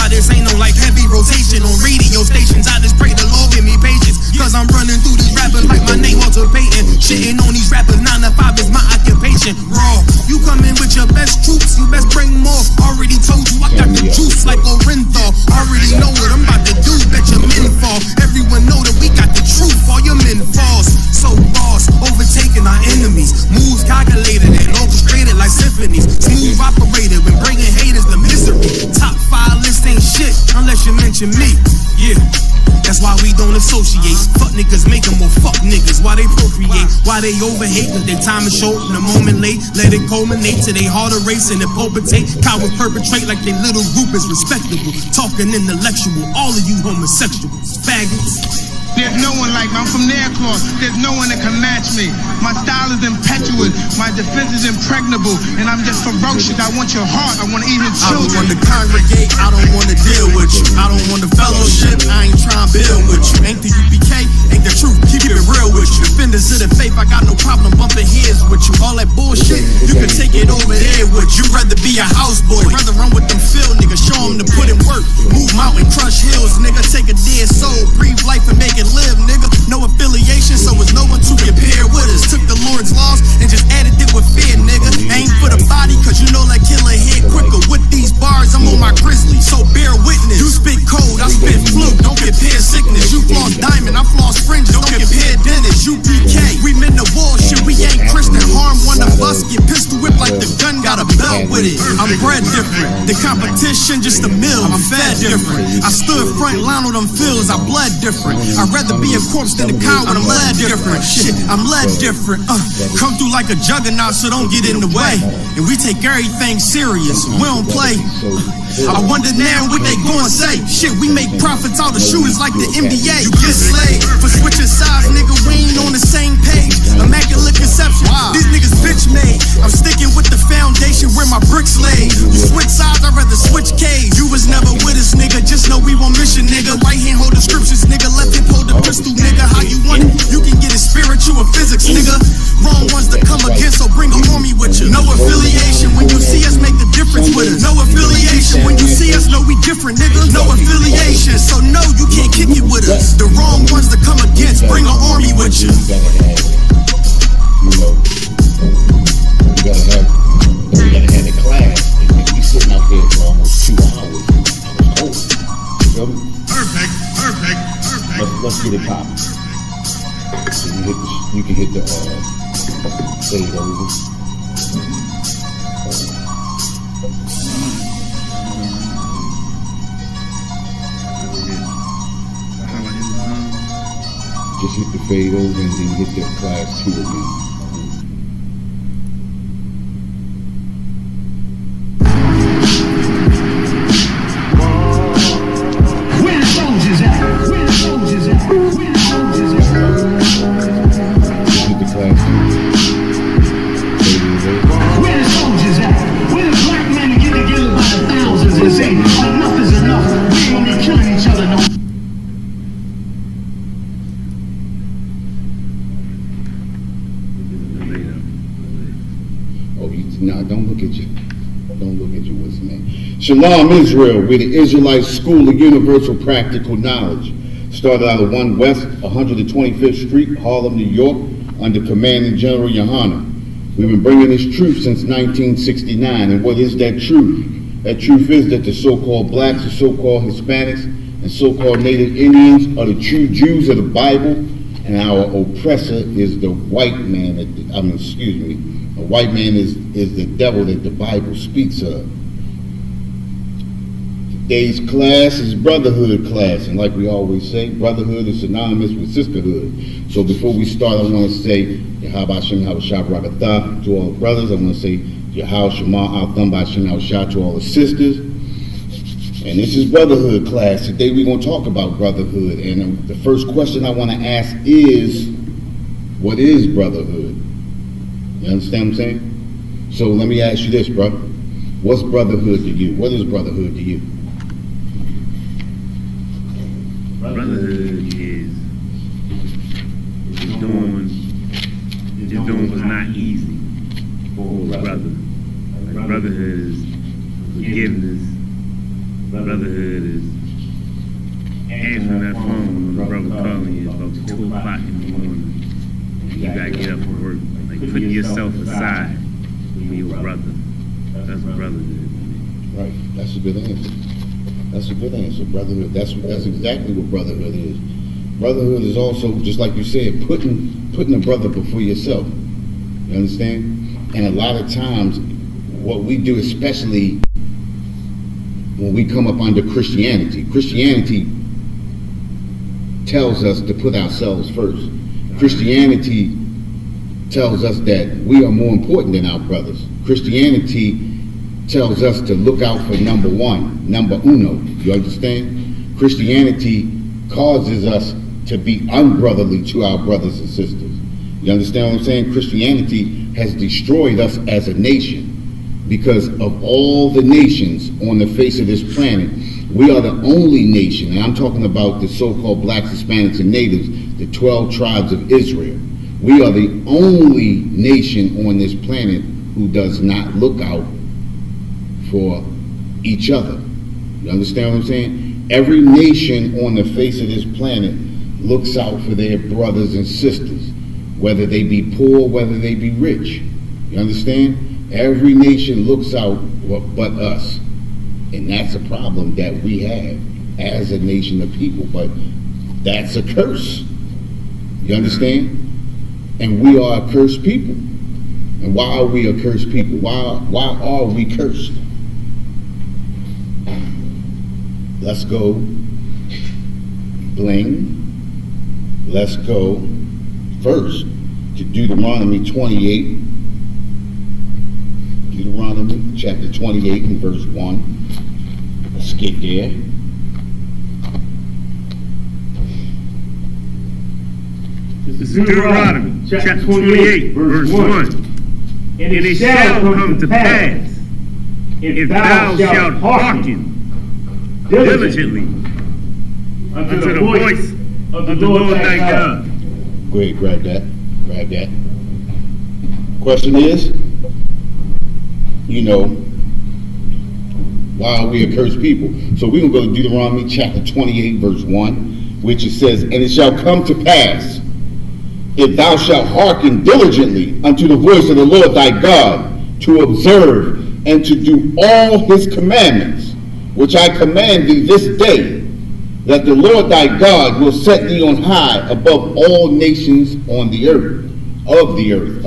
why this ain't no like heavy rotation on radio stations. I just pray the Lord give me patience, cause I'm running through these rappers like my name Walter Payton. Shitting on these rappers, 9 to 5 is my occupation. Raw, you come in with your best troops, you best bring more. Already told you I got the juice like Orenthal. Already know what I'm about to do, bet your men fall. Everyone know that we got the truth, all your men falls. So boss, overtaking our enemies. Moves calculated and orchestrated like symphonies. Smooth operated when bringing haters to misery. Top 5 list ain't shit unless you mention me. Yeah, that's why we don't associate. Fuck niggas make them more fuck niggas. Why they procreate, why they overhate, cause their time is short and the moment late. Let it culminate to they harder race and it palpitate. Cowards perpetrate like their little group is respectable. Talking intellectual, all of you homosexuals, faggots. There's no one like me. I'm from Nairclaw. There's no one that can match me. My style is impetuous. My defense is impregnable. And I'm just ferocious. I want your heart. I want to eat your children. I don't want to congregate. I don't want to deal with you. I don't want to fellowship. I ain't trying to build with you. Ain't the UPK, ain't the truth. Keep it real with you. Defenders of the faith, I got no problem bumping heads with you. All that bullshit, you can take it over there with you. Rather be a houseboy. Rather run with them field niggas. Show them to put in work. Move mountain, crush hills, nigga. Take a dead soul. Breathe life and make it live, nigga. No affiliation, so it's no one to compare with us. Took the Lord's laws and just added it with fear, nigga. Aim for the body, cause you know that killer hit quicker. With these bars, I'm on my grizzly, so bear witness. You spit cold, I spit fluke. Don't compare sickness. You floss diamond, I floss fringes. Don't compare dentist. UPK, we meant the war shit. We ain't Christian. Harm one of us, get pistol whipped like the gun got a belt with it. I'm bred different. The competition just a mill. I'm fed different. I stood front line on them fields. I bled different. I'd rather be a corpse than a cow when I'm led different. Shit, I'm led different. Come through like a juggernaut, so don't get in the way. And we take everything serious. We don't play. I wonder now what they gon' say. Shit, we make profits out of shooters like the NBA. You get slayed for switching sides, nigga. We ain't on the same page. Immaculate conception. These niggas bitch made. I'm sticking with the foundation where my bricks laid. You switch sides, I'd rather switch K's. You was never with us, nigga. Just know we on mission, nigga. Right hand hold the scriptures, nigga. Left hip hold the pistol, nigga. How you want it? You can get it spiritual or physics, nigga. Wrong ones to come against, so bring an army with you. No affiliation. When you see us, make the difference with us. No affiliation. When you see us, know we different, nigga. No affiliation, so no, you can't kick it with us. The wrong ones to come against, bring an army with you. You gotta have the class. And we sitting out there for almost 2 hours. Perfect. Let's get it popping. So you can hit the fade over. Just hit the fade over and then hit the class 2 again. Where the soldiers at? Where the soldiers at? Where the soldiers at? Just hit the class 2. Where the soldiers at? Where the black men get together by the thousands and say enough is enough. We ain't gonna be killing each other no more. Nah, don't look at you. Don't look at you, what's the name? Shalom Israel, we're the Israelite School of Universal Practical Knowledge. Started out of 1 West 125th Street, Harlem, New York, under Commanding General Yohana. We've been bringing this truth since 1969. And what is that truth? That truth is that the so-called blacks, the so-called Hispanics, and so-called Native Indians are the true Jews of the Bible, and our oppressor is the white man. A white man is the devil that the Bible speaks of. Today's class is Brotherhood class, and like we always say, Brotherhood is synonymous with sisterhood. So before we start, I want to say Yahweh Shem Yahweh Barakatah to all the brothers. I want to say Yahweh Shema Al Thumb Shem Yahweh to all the sisters. And this is Brotherhood class. Today we're going to talk about brotherhood. And the first question I want to ask is, what is brotherhood? You understand what I'm saying? So let me ask you this, bro. What's brotherhood to you? What is brotherhood to you? Brotherhood is doing what's not easy for a brother. Brotherhood is forgiveness. Brotherhood is answering that phone when the brother calling you about 2 o'clock in the morning. You gotta get up and work. Like putting yourself aside for your brother. That's brotherhood. Right. That's a good answer. That's a good answer. Brotherhood. That's exactly what brotherhood is. Brotherhood is also, just like you said, putting a brother before yourself. You understand? And a lot of times, what we do, especially when we come up under Christianity tells us to put ourselves first. Christianity tells us that we are more important than our brothers. Christianity tells us to look out for number one, number uno. You understand? Christianity causes us to be unbrotherly to our brothers and sisters. You understand what I'm saying? Christianity has destroyed us as a nation because of all the nations on the face of this planet. We are the only nation, and I'm talking about the so-called blacks, Hispanics, and natives, the 12 tribes of Israel. We are the only nation on this planet who does not look out for each other. You understand what I'm saying? Every nation on the face of this planet looks out for their brothers and sisters, whether they be poor, whether they be rich. You understand? Every nation looks out but us. And that's a problem that we have as a nation of people. But that's a curse. You understand? And we are a cursed people. And why are we a cursed people? Why are we cursed? Let's go bling. Let's go first to Deuteronomy 28. Deuteronomy chapter 28 and verse 1. Let's get there. This is Deuteronomy chapter 28, verse 1. And it shall come to pass, if thou shalt hearken diligently unto the voice of the Lord thy God. Go ahead, grab that. Grab that. Question is, why are we a cursed people? So we're going to go to Deuteronomy chapter 28, verse 1, which it says, and it shall come to pass, if thou shalt hearken diligently unto the voice of the Lord thy God, to observe and to do all his commandments, which I command thee this day, that the Lord thy God will set thee on high above all nations on the earth, of the earth.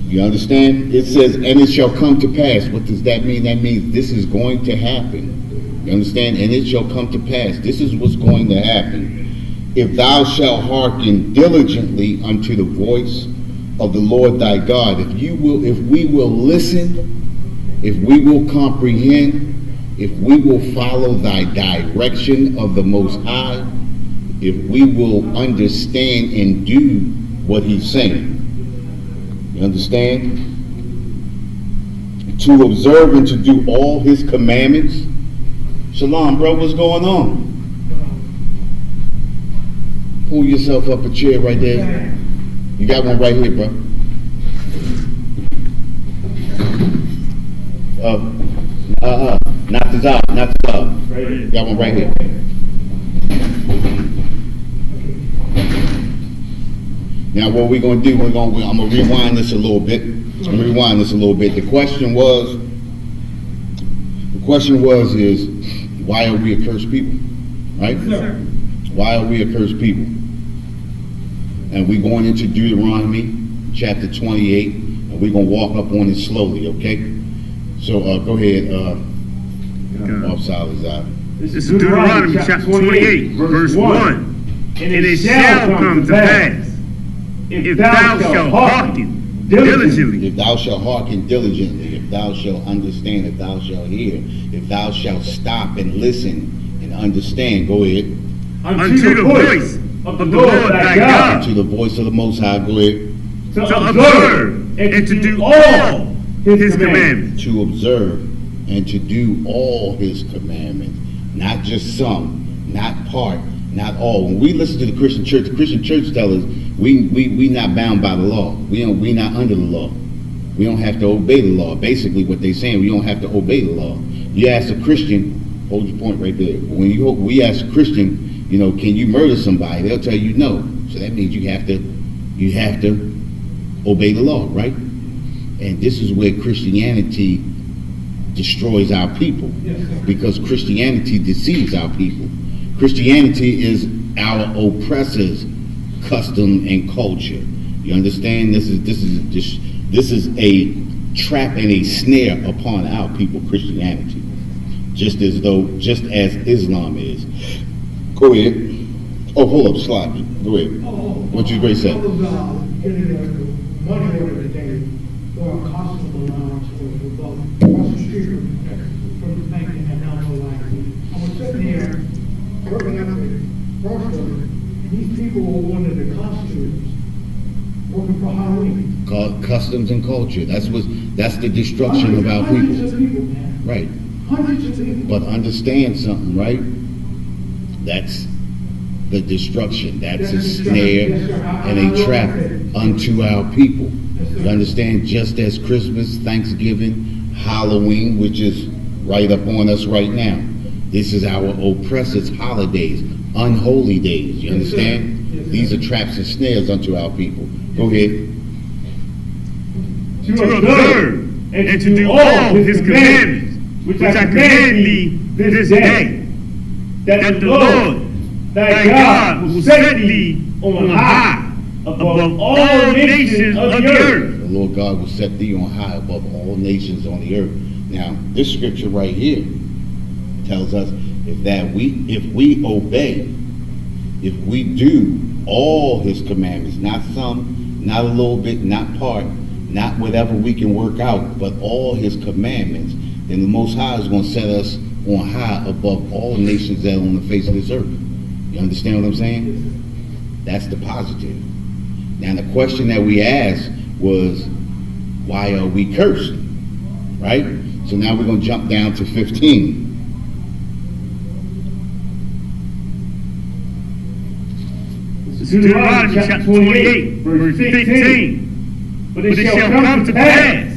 You understand? It says, and it shall come to pass. What does that mean? That means this is going to happen. You understand? And it shall come to pass. This is what's going to happen. If thou shalt hearken diligently unto the voice of the Lord thy God, if we will listen, if we will comprehend, if we will follow thy direction of the Most High, if we will understand and do what he's saying. You understand? To observe and to do all his commandments. Shalom, bro, what's going on? Pull yourself up a chair right there. You got one right here, bro. Not the top. Right. Got one right here. Now what we're going to do, I'm going to rewind this a little bit. The question was is, why are we a cursed people? Right? Sure. Why are we a cursed people? And we're going into Deuteronomy chapter 28, and we're going to walk up on it slowly, okay? So go ahead, off silence out. This is Deuteronomy chapter 28, verse 1. And it shall come to pass, if thou shalt hearken diligently. If thou shalt hearken diligently, if thou shalt understand, if thou shalt hear, if thou shalt stop and listen and understand, go ahead. Unto the voice of the Lord thy God. Unto the voice of the Most High, go ahead. To observe and to do all his commandments. To observe and to do all his commandments. Not just some, not part, not all. When we listen to the Christian church tells us we not bound by the law. We not under the law. We don't have to obey the law. Basically what they're saying, we don't have to obey the law. You ask a Christian, hold your point right there. When we ask a Christian, you know, can you murder somebody? They'll tell you no. So that means you have to obey the law, right? And this is where Christianity destroys our people, because Christianity deceives our people. Christianity is our oppressors' custom and culture. You understand? This is a trap and a snare upon our people, Christianity, just as Islam is. Go ahead. Oh, hold up, slide me. Go ahead. What you great say? I was getting a money order today for a costume allowance for across the street from the bank and down the line. I was sitting here working up the grocery, and these people were one of the costumes working for Halloween. Customs and culture. That's the destruction of our people. Hundreds of people, man. Right. Hundreds of people. But understand something, right? That's the destruction. That's a snare and a trap unto our people. You understand? Just as Christmas, Thanksgiving, Halloween, which is right up on us right now. This is our oppressors' holidays, unholy days. You understand? These are traps and snares unto our people. Go ahead. To observe and to do all his commandments, which I command thee this day, that the Lord thy God will set thee on high above all nations of the earth. The Lord God will set thee on high above all nations on the earth. Now, this scripture right here tells us if we obey, if we do all his commandments, not some, not a little bit, not part, not whatever we can work out, but all his commandments, then the Most High is going to set us on high above all nations that are on the face of this earth. You understand what I'm saying? That's the positive. Now the question that we asked was, why are we cursed? Right? So now we're going to jump down to 15. Deuteronomy Chapter 28, verse 15. But it shall come to pass,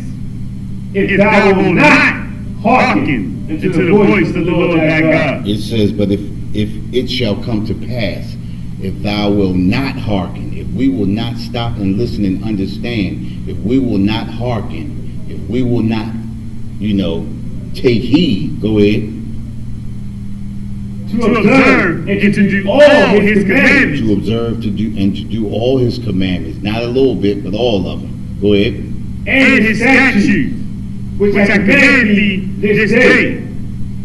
if thou wilt not hearken unto the voice of the Lord thy God. It says, but if it shall come to pass, if thou wilt not hearken, if we will not stop and listen and understand, if we will not hearken, if we will not, take heed, go ahead. To observe and to do all his commandments. To observe, to do all his commandments. Not a little bit, but all of them. Go ahead. And his statutes, which I command thee this day,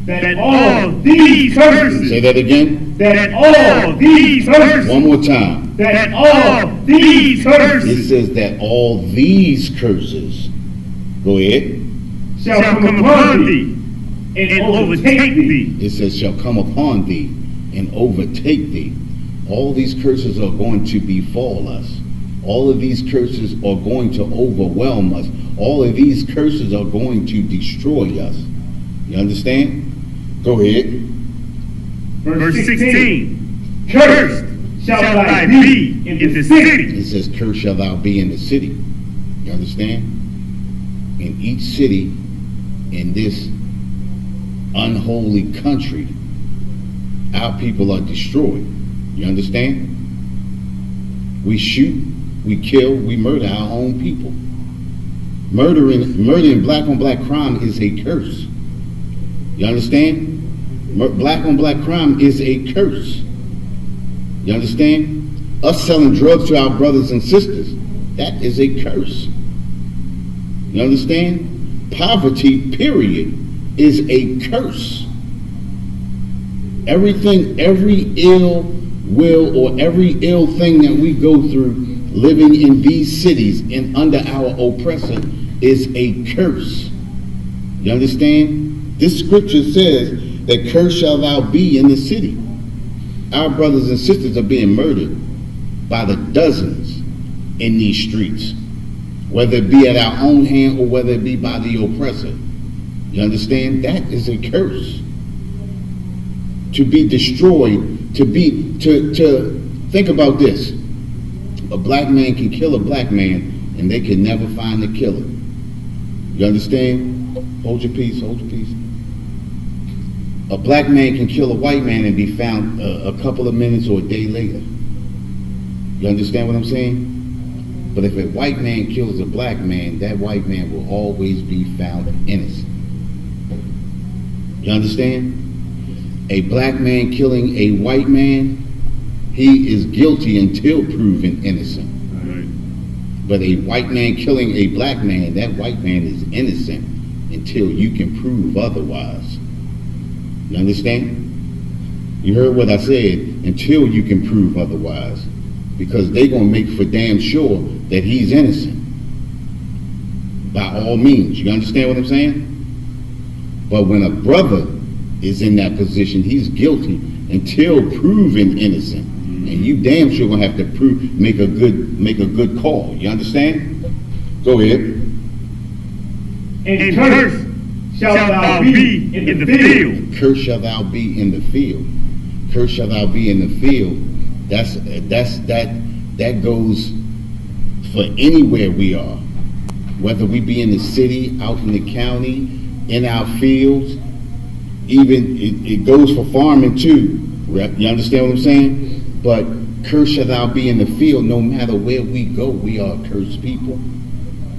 that all these curses. Say that again. That all these curses. One more time. That all these curses. It says that all these curses. Go ahead. Shall come upon thee and overtake thee. It says shall come upon thee and overtake thee. All these curses are going to befall us. All of these curses are going to overwhelm us. All of these curses are going to destroy us. You understand? Go ahead. Verse 16. Cursed shall thou be in the city. It says, cursed shall thou be in the city. You understand? In each city, in this unholy country, our people are destroyed. You understand? We shoot, we kill, we murder our own people. Murdering black on black crime is a curse. You understand? Black on black crime is a curse. You understand? Us selling drugs to our brothers and sisters, that is a curse. You understand? Poverty, period, is a curse. Every ill will or every ill thing that we go through living in these cities and under our oppressor is a curse. You understand? This scripture says that cursed shall thou be in the city. Our brothers and sisters are being murdered by the dozens in these streets, whether it be at our own hand or whether it be by the oppressor. You understand? That is a curse. To be destroyed, to think about this. A black man can kill a black man and they can never find the killer. You understand? Hold your peace, hold your peace. A black man can kill a white man and be found a couple of minutes or a day later. You understand what I'm saying? But if a white man kills a black man, that white man will always be found innocent. You understand? A black man killing a white man, he is guilty until proven innocent. But a white man killing a black man, that white man is innocent until you can prove otherwise. You understand? You heard what I said, until you can prove otherwise. Because they're going to make for damn sure that he's innocent. By all means. You understand what I'm saying? But when a brother is in that position, he's guilty until proven innocent. And you damn sure going to have to make a good call. You understand? Go ahead. And cursed shalt thou be in the field. Cursed shall thou be in the field. Cursed shall thou be in the field. That goes for anywhere we are, whether we be in the city, out in the county, in our fields. Even it goes for farming too. You understand what I'm saying? But cursed shall thou be in the field. No matter where we go, we are cursed people.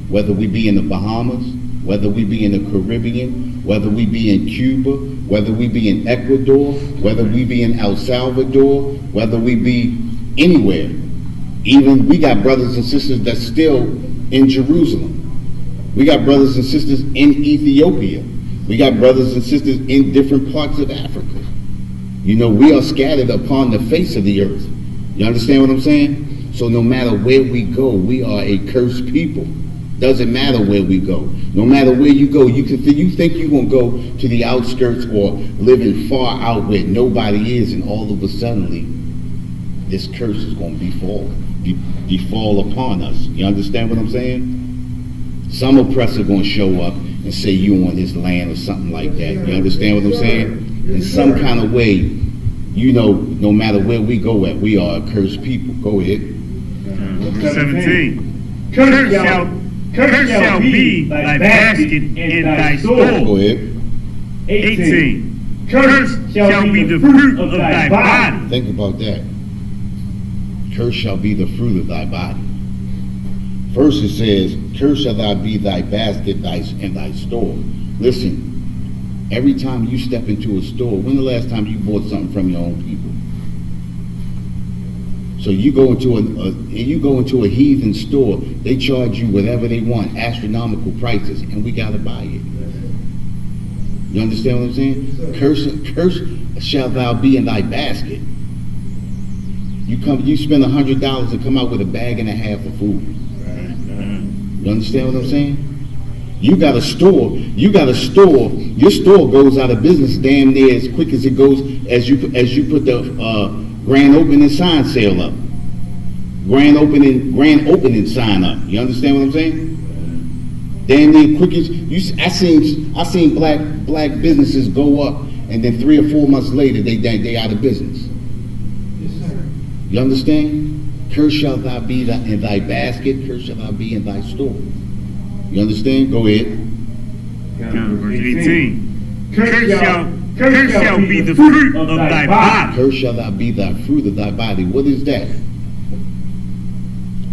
Whether we be in the Bahamas, whether we be in the Caribbean, whether we be in Cuba, whether we be in Ecuador, whether we be in El Salvador, whether we be anywhere. Even we got brothers and sisters that's still in Jerusalem. We got brothers and sisters in Ethiopia. We got brothers and sisters in different parts of Africa. You know, we are scattered upon the face of the earth. You understand what I'm saying? So no matter where we go, we are a cursed people. Doesn't matter where we go. No matter where you go, you think you're going to go to the outskirts or living far out where nobody is, and all of a sudden, this curse is going to befall upon us. You understand what I'm saying? Some oppressor going to show up and say you on his land or something like that. You understand what I'm saying? In some kind of way, you know, no matter where we go at, we are a cursed people. Go ahead. 17. Cursed shall be thy basket and thy store. Go ahead. 18. Cursed shall be the fruit of thy body. Think about that. Cursed shall be the fruit of thy body. First it says, cursed shall thou be thy basket and thy store. Listen, every time you step into a store, when the last time you bought something from your own people? So you go into a heathen store, they charge you whatever they want, astronomical prices, and we gotta buy it. You understand what I'm saying? Cursed shall thou be in thy basket. You spend $100 and come out with a bag and a half of food. You understand what I'm saying? You got a store, your store goes out of business damn near as quick as it goes as you put the grand opening sign sale up. Grand opening sign up. You understand what I'm saying? Damn near quick as I seen black businesses go up, and then 3 or 4 months later they out of business. Yes, sir. You understand? Cursed shall thou be in thy basket, cursed shall thou be in thy store. You understand? Go ahead. Verse 18. Cursed shall be the fruit of thy body. Cursed shall thou be the fruit of thy body. What is that?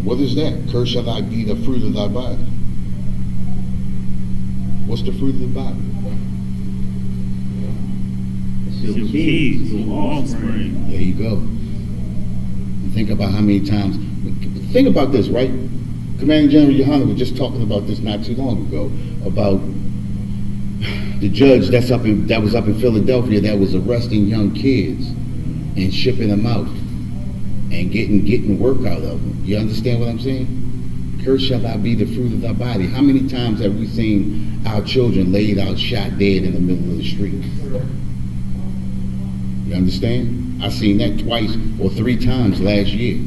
What is that? Cursed shall thou be the fruit of thy body. What's the fruit of the body? Your kids, your offspring. There you go. And think about how many times. Think about this, right? Commanding General Yohana was just talking about this not too long ago, about the judge that was up in Philadelphia that was arresting young kids and shipping them out and getting work out of them. You understand what I'm saying? Cursed shall thou be the fruit of thy body. How many times have we seen our children laid out shot dead in the middle of the street? You understand? I seen that 2 or 3 times last year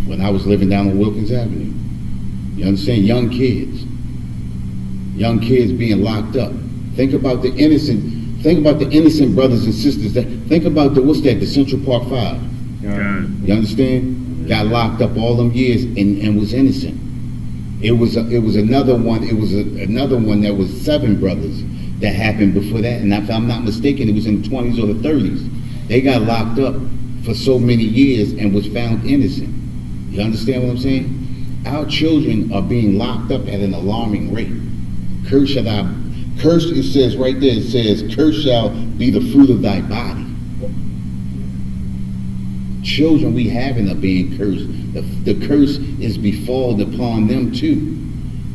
when I was living down on Wilkins Avenue. You understand? Young kids being locked up. Think about the innocent brothers and sisters. Think about the Central Park 5. You understand? Got locked up all them years and was innocent. It was another one that was 7 brothers that happened before that, and if I'm not mistaken, it was in the 20s or the 30s. They got locked up for so many years and was found innocent. You understand what I'm saying? Our children are being locked up at an alarming rate. Cursed, it says right there, it says, cursed shall be the fruit of thy body. Children we having are being cursed. The curse is befallen upon them too.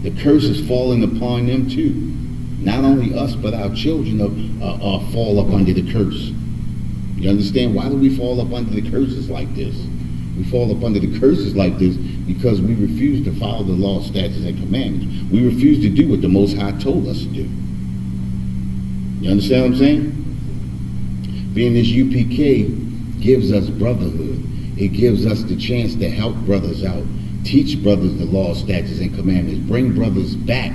The curse is falling upon them too. Not only us, but our children are fall up under the curse. You understand? Why do we fall up under the curses like this? We fall up under the curses like this because we refuse to follow the law, statutes, and commandments. We refuse to do what the Most High told us to do. You understand what I'm saying? Being this UPK gives us brotherhood. It gives us the chance to help brothers out, teach brothers the law, statutes, and commandments, bring brothers back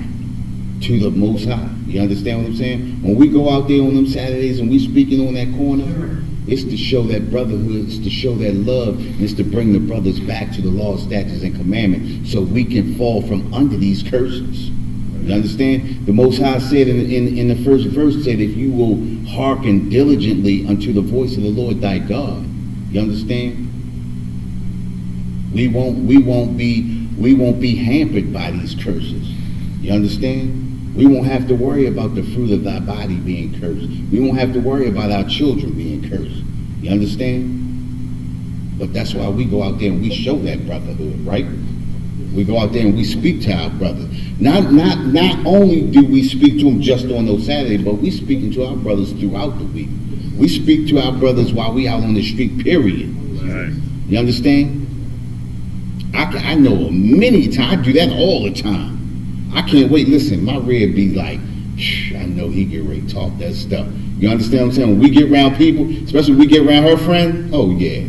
to the Most High. You understand what I'm saying? When we go out there on them Saturdays and we speaking on that corner, it's to show that brotherhood, it's to show that love, and it's to bring the brothers back to the law, statutes, and commandments so we can fall from under these curses. You understand? The Most High said in the first verse, said, if you will hearken diligently unto the voice of the Lord thy God. You understand? We won't be hampered by these curses. You understand? We won't have to worry about the fruit of thy body being cursed. We won't have to worry about our children being cursed. You understand? But that's why we go out there and we show that brotherhood, right? We go out there and we speak to our brothers. Not only do we speak to them just on those Saturdays, but we speaking to our brothers throughout the week. We speak to our brothers while we out on the street, period. Right. You understand? I know many times, I do that all the time. I can't wait. Listen, my red be like, I know he get ready to talk that stuff. You understand what I'm saying? When we get around people, especially when we get around her friend, oh yeah,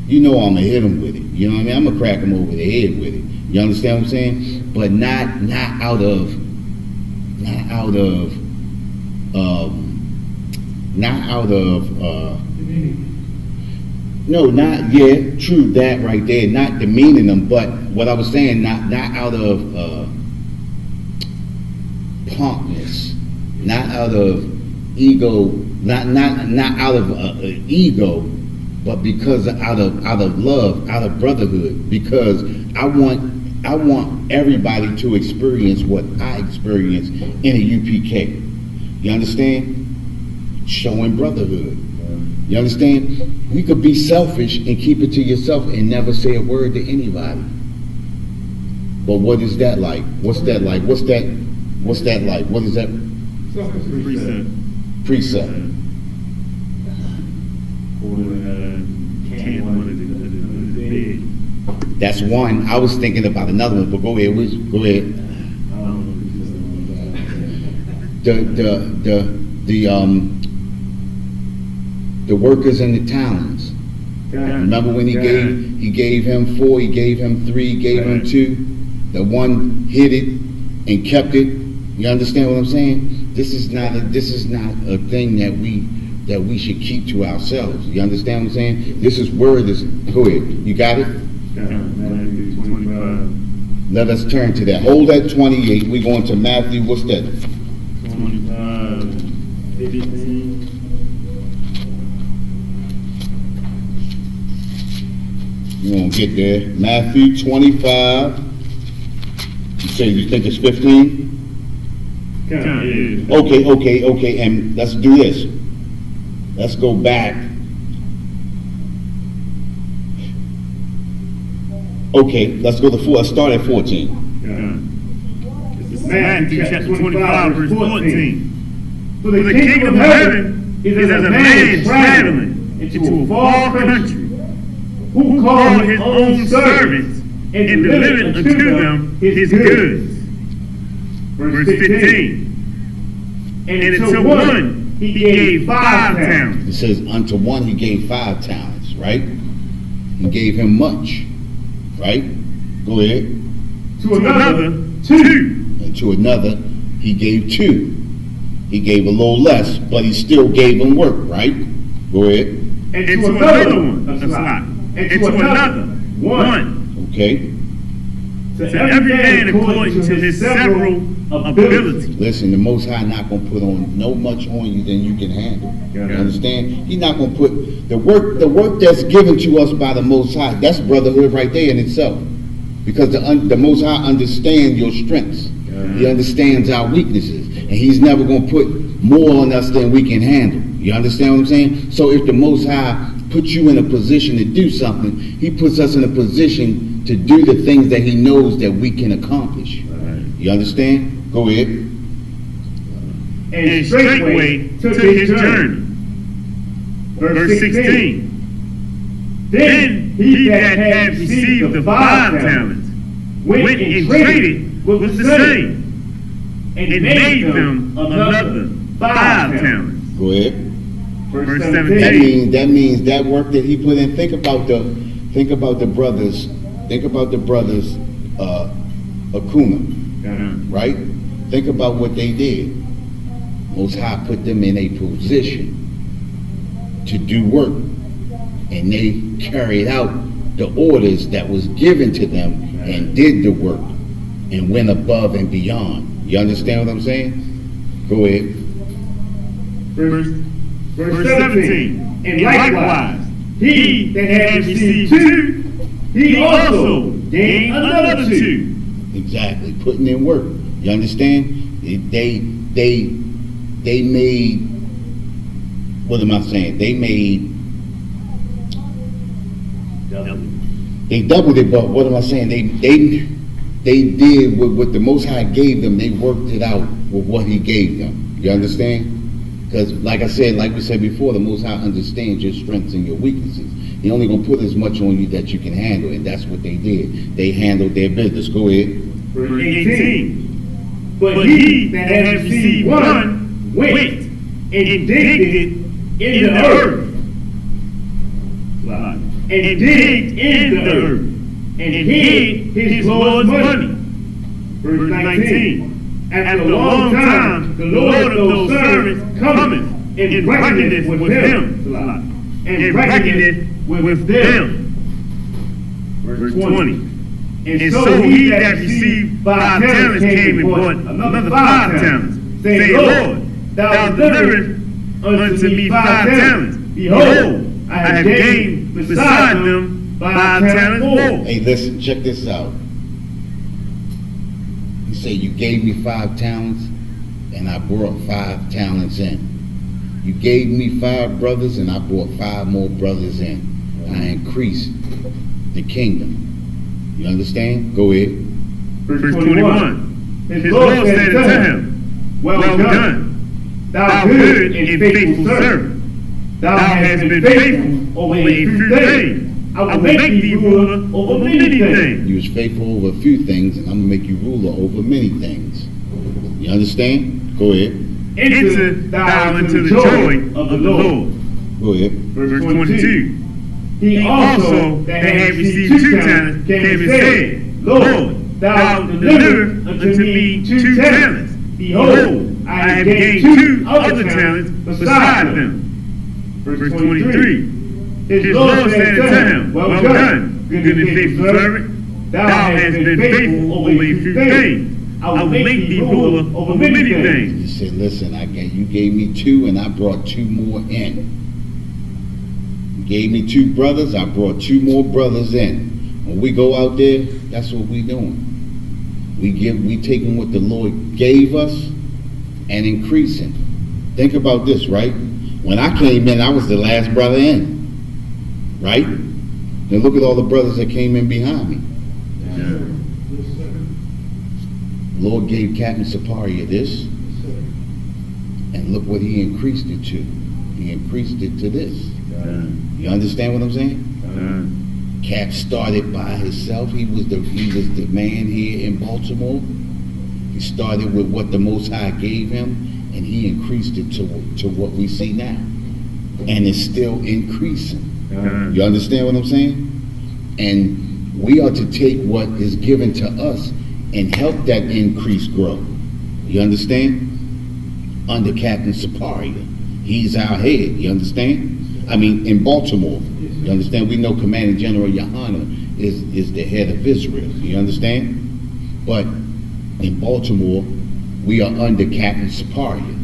you know I'm gonna hit him with it. You know what I mean? I'm gonna crack him over the head with it. You understand what I'm saying? But not out of no, not, yeah, true, that right there, not demeaning them, but what I was saying, not out of plumpness, not out of ego, not out of ego, but because out of love, out of brotherhood, because I want everybody to experience what I experienced in a UPK. You understand? Showing brotherhood. You understand? You could be selfish and keep it to yourself and never say a word to anybody. But what is that like? What's that like? What's that like? What is that? Precept. That's one. I was thinking about another one, but go ahead. Go ahead. The workers and the talents. Remember when he gave him 4, he gave him 3, he gave him 2. The one hid it and kept it. You understand what I'm saying? This is not a thing that we should keep to ourselves. You understand what I'm saying? This is word. Go ahead. You got it? Matthew 25. Let us turn to that. Hold that 28. We're going to Matthew. What's that? 25. 15. You won't get there. Matthew 25. You say you think it's 15? Okay. And let's do this. Let's go back. Okay, let's go to 4. Let's start at 14. Matthew chapter 25, verse 14. For the kingdom of heaven is as a man traveling into a far country, who called his own servants and delivered unto them his goods. Verse 15. And unto one he gave 5 talents. It says, unto one he gave 5 talents, right? He gave him much, right? Go ahead. To another, 2. And to another he gave 2. He gave a little less, but he still gave him work, right? Go ahead. And to another one, a slot. And to another, 1. Okay. To every man according to his several ability. Listen, the Most High not gonna put on no much on you than you can handle. You understand? He's not gonna put the work that's given to us by the Most High. That's brotherhood right there in itself, because the Most High understands your strengths. He understands our weaknesses, and He's never gonna put more on us than we can handle. You understand what I'm saying? So if the Most High puts you in a position to do something, He puts us in a position to do the things that He knows that we can accomplish. You understand? Go ahead. And straightway took his journey. Verse 16. Then he that had received the 5 talents went and traded with the same, and made them another 5 talents. Go ahead. Verse 17. That means that work that he put in. Think about the brothers. Think about the brothers. Akuna, right? Think about what they did. Most High put them in a position to do work, and they carried out the orders that was given to them and did the work and went above and beyond. You understand what I'm saying? Go ahead. Verse 17. And likewise, he that had received 2, he also gained another 2. Exactly, putting in work. You understand? They made, what am I saying? They doubled it, but what am I saying? They did what the Most High gave them. They worked it out with what He gave them. You understand? Because like we said before, the Most High understands your strengths and your weaknesses. He only gonna put as much on you that you can handle, and that's what they did. They handled their business. Go ahead. Verse 18. But he that had received 1 went and digged it in the earth. And digged in the earth, and hid his Lord's money. Verse 19. After a long time, the Lord of those servants cometh and reckoneth with him, and reckoneth with them. Verse 20. And so he that received 5 talents came and brought another 5 talents, saying, Lord, thou deliverest unto me 5 talents. Behold, I have gained beside them 5 talents more. Hey, listen, check this out. He said, you gave me 5 talents, and I brought 5 talents in. You gave me 5 brothers, and I brought 5 more brothers in. I increased the kingdom. You understand? Go ahead. Verse 21. His Lord said unto him, Well done, thou good and faithful servant. Thou hast been faithful over a few things. I will make thee ruler over many things. You was faithful over a few things, and I'm going to make you ruler over many things. You understand? Go ahead. Enter thou into the joy of the Lord. Go ahead. Verse 22. He also that had received 2 talents came and said, Lord, thou deliverest unto me 2 talents. Behold, I have gained 2 other talents beside them. Verse 23. His Lord said unto him, Well done, good and faithful servant. Thou hast been faithful over a few things. I will make thee ruler over many things. He said, listen, you gave me 2, and I brought 2 more in. You gave me 2 brothers, I brought 2 more brothers in. When we go out there, that's what we doing. We taking what the Lord gave us and increasing. Think about this, right? When I came in, I was the last brother in. Right? Then look at all the brothers that came in behind me. Lord gave Captain Saparia this, and look what he increased it to. He increased it to this. You understand what I'm saying? Cap started by himself. He was the man here in Baltimore. He started with what the Most High gave him, and he increased it to what we see now, and it's still increasing. You understand what I'm saying? And we are to take what is given to us and help that increase grow. You understand? Under Captain Saparia. He's our head. You understand? I mean, in Baltimore. You understand? We know Commanding General Yohana is the head of Israel. You understand? But in Baltimore, we are under Captain Saparia.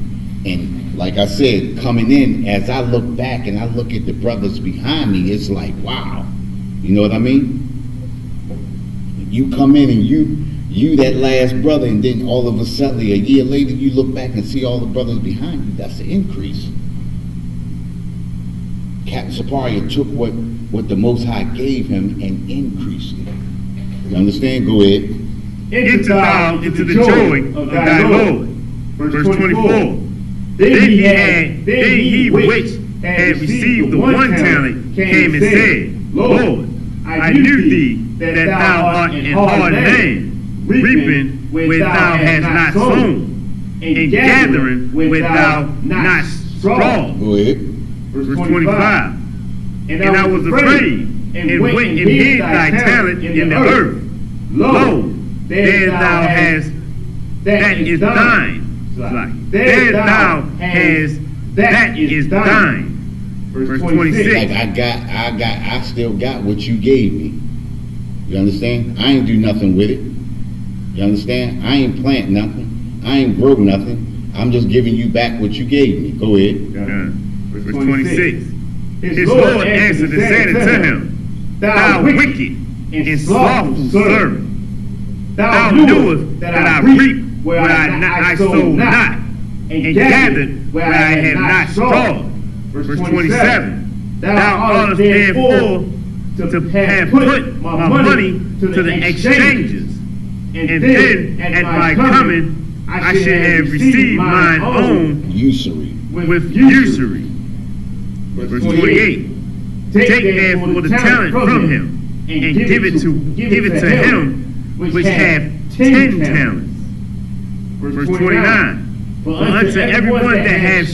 And like I said, coming in, as I look back and I look at the brothers behind me, it's like, wow. You know what I mean? You come in and you that last brother, and then all of a sudden, a year later, you look back and see all the brothers behind you. That's the increase. Captain Saparia took what the Most High gave him and increased it. You understand? Go ahead. Enter thou into the joy of thy Lord. Verse 24. Then he which had received the one talent came and said, Lord, I knew thee that thou art an hard man, reaping where thou hast not sown, and gathering where thou not strawed. Go ahead. Verse 25. And I was afraid, and went and hid thy talent in the earth. Lo, there thou hast, that is thine. There thou hast, that is thine. Verse 26. Like I still got what you gave me. You understand? I ain't do nothing with it. You understand? I ain't plant nothing. I ain't grow nothing. I'm just giving you back what you gave me. Go ahead. Verse 26. His Lord answered and said unto him, Thou wicked and slothful servant, thou knewest that I reap where I sowed not, and gathered where I had not strawed. Verse 27. Thou oughtest therefore to have put my money to the exchanges, and then at my coming I should have received mine own usury. with usury. Verse 28. Take therefore the talent from him, and give it to him which hath 10 talents. Verse 29. For unto everyone that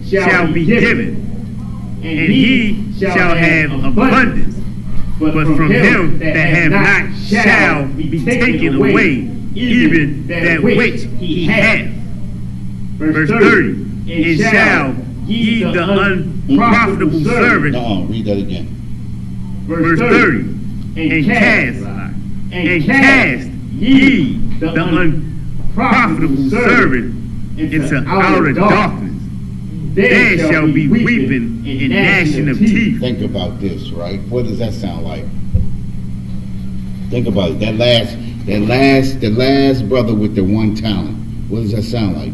shall be given, and he shall have abundance. But from him that have not shall be taken away even that which he hath. Verse 30. And shall ye the unprofitable servant. Read that again. Verse 30. And cast ye the unprofitable servant into outer darkness. There shall be weeping and gnashing of teeth. Think about this, right? What does that sound like? Think about it. The last brother with the one talent. What does that sound like?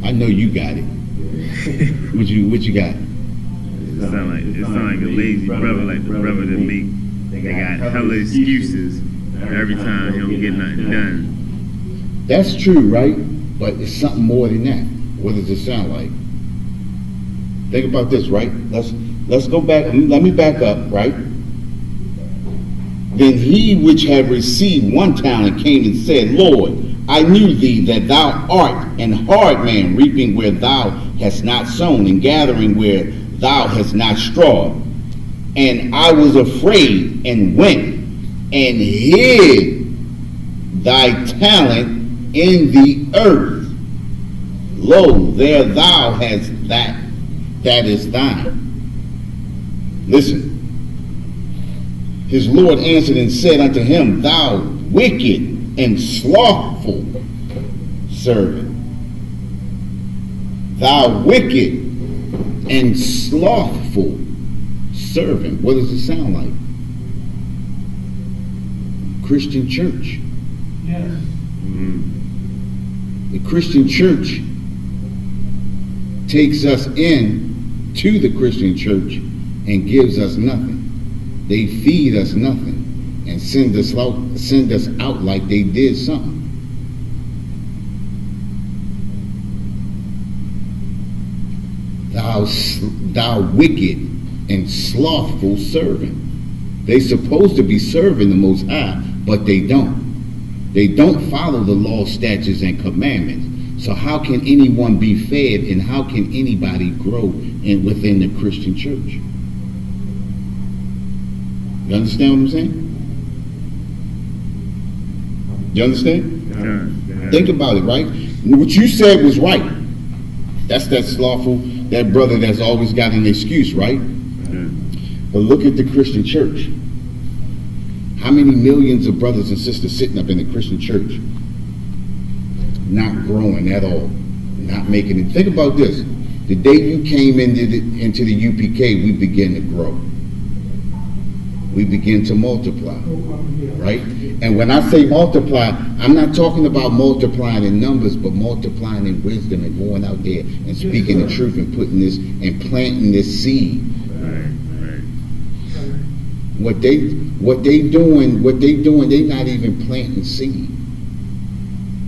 I know you got it. What you got? It sound like a lazy brother, like the brother that they got hella excuses every time he don't get nothing done. That's true, right? But it's something more than that. What does it sound like? Think about this, right? Let's go back. Let me back up, right? Then he which had received one talent came and said, Lord, I knew thee that thou art an hard man, reaping where thou hast not sown, and gathering where thou hast not strawed. And I was afraid, and went and hid thy talent in the earth. Lo, there thou hast that is thine. Listen. His Lord answered and said unto him, Thou wicked and slothful servant. Thou wicked and slothful servant. What does it sound like? Christian church. Yes. The Christian church takes us in to the Christian church and gives us nothing. They feed us nothing and send us out like they did something. Thou wicked and slothful servant. They supposed to be serving the Most High, but they don't. They don't follow the law, statutes, and commandments. So how can anyone be fed, and how can anybody grow within the Christian church? You understand what I'm saying? You understand? Think about it, right? What you said was right. That's that slothful, that brother that's always got an excuse, right? But look at the Christian church. How many millions of brothers and sisters sitting up in the Christian church not growing at all, not making it? Think about this. The day you came into the UPK, we began to grow. We begin to multiply, right? And when I say multiply, I'm not talking about multiplying in numbers, but multiplying in wisdom and going out there and speaking the truth and putting this and planting this seed. What they doing, they not even planting seed.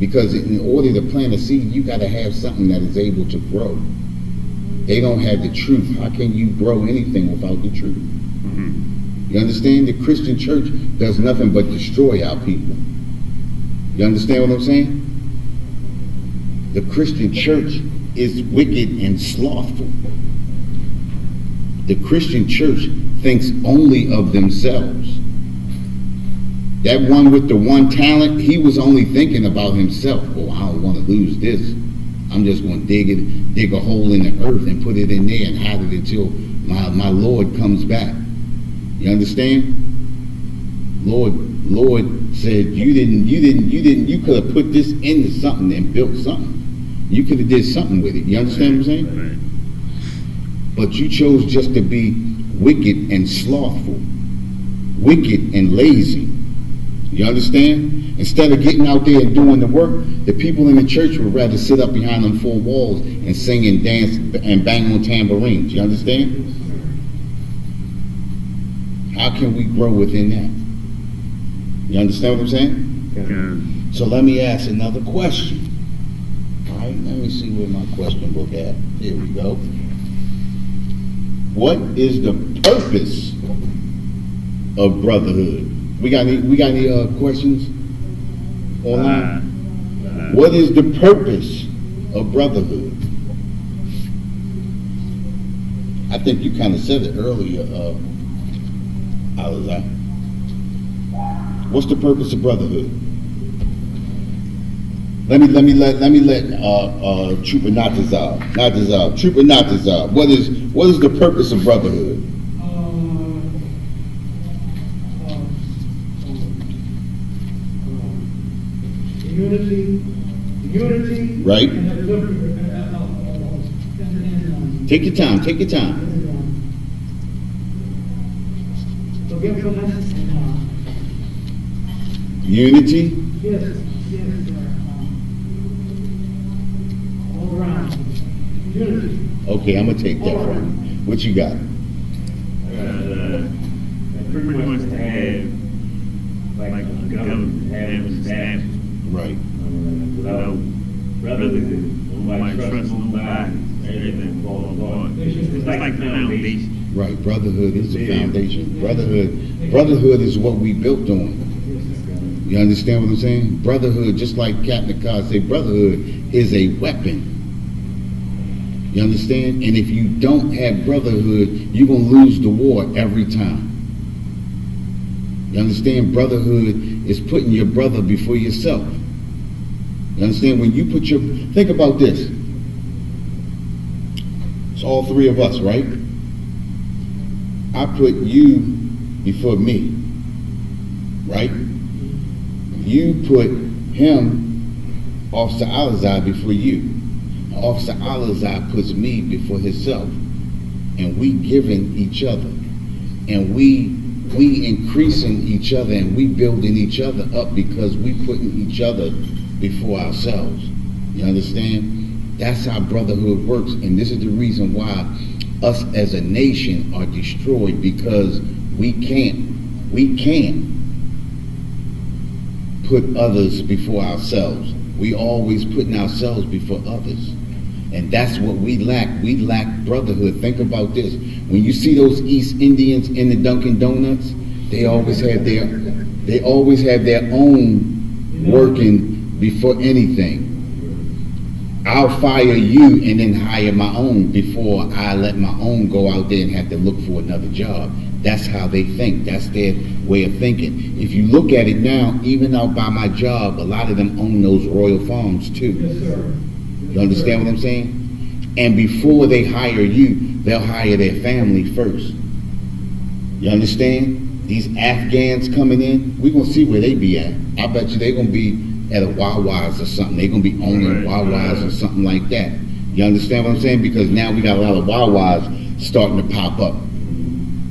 Because in order to plant a seed, you got to have something that is able to grow. They don't have the truth. How can you grow anything without the truth? You understand? The Christian church does nothing but destroy our people. You understand what I'm saying? The Christian church is wicked and slothful. The Christian church thinks only of themselves. That one with the one talent, he was only thinking about himself. Oh, I don't want to lose this. I'm just going to dig a hole in the earth and put it in there and hide it until my Lord comes back. You understand? Lord said, you could have put this into something and built something. You could have did something with it. You understand what I'm saying? Right. But you chose just to be wicked and slothful, wicked and lazy. You understand? Instead of getting out there and doing the work, the people in the church would rather sit up behind them four walls and sing and dance and bang on tambourines. You understand? How can we grow within that? You understand what I'm saying? Yeah. So let me ask another question. All right, let me see where my question book at. Here we go. What is the purpose of brotherhood? We got any questions online? What is the purpose of brotherhood? I think you kind of said it earlier, Alizai. What's the purpose of brotherhood? Let me let Trooper Natazar. Trooper Natazar. What is the purpose of brotherhood? Unity. Right. And Take your time. Forgetfulness and Unity. yes, all around. Unity. Okay, I'm gonna take that from you. What you got? Pretty much to have, like a government, have a staff. Right. Without brotherhood, nobody trusts nobody, everything falls apart. It's like the foundation. Right. Brotherhood is the foundation. Brotherhood is what we built on. You understand what I'm saying? Brotherhood, just like Captain Carr said, brotherhood is a weapon. You understand? And if you don't have brotherhood, you're going to lose the war every time. You understand? Brotherhood is putting your brother before yourself. You understand? When you put think about this. It's all three of us, right? I put you before me, right? You put him, Officer Alizai, before you. Officer Alizai puts me before himself. And we giving each other. And we increasing each other, and we building each other up because we putting each other before ourselves. You understand? That's how brotherhood works, and this is the reason why us as a nation are destroyed, because we can't put others before ourselves. We always putting ourselves before others. And that's what we lack. We lack brotherhood. Think about this. When you see those East Indians in the Dunkin' Donuts, they always have their own working before anything. I'll fire you and then hire my own before I let my own go out there and have to look for another job. That's how they think. That's their way of thinking. If you look at it now, even out by my job, a lot of them own those royal farms too. Yes, sir. You understand what I'm saying? And before they hire you, they'll hire their family first. You understand? These Afghans coming in, we're gonna see where they be at. I bet you they're gonna be at a Wawa's or something. They're gonna be owning Wawa's or something like that. You understand what I'm saying? Because now we got a lot of Wawa's starting to pop up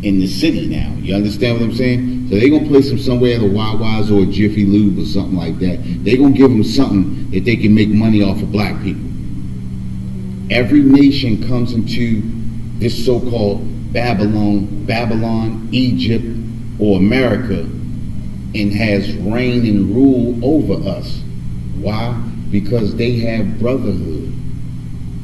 in the city now. You understand what I'm saying? So they're gonna place them somewhere at a Wawa's or a Jiffy Lube or something like that. They're gonna give them something that they can make money off of black people. Every nation comes into this so-called Babylon, Egypt, or America, and has reign and rule over us. Why? Because they have brotherhood.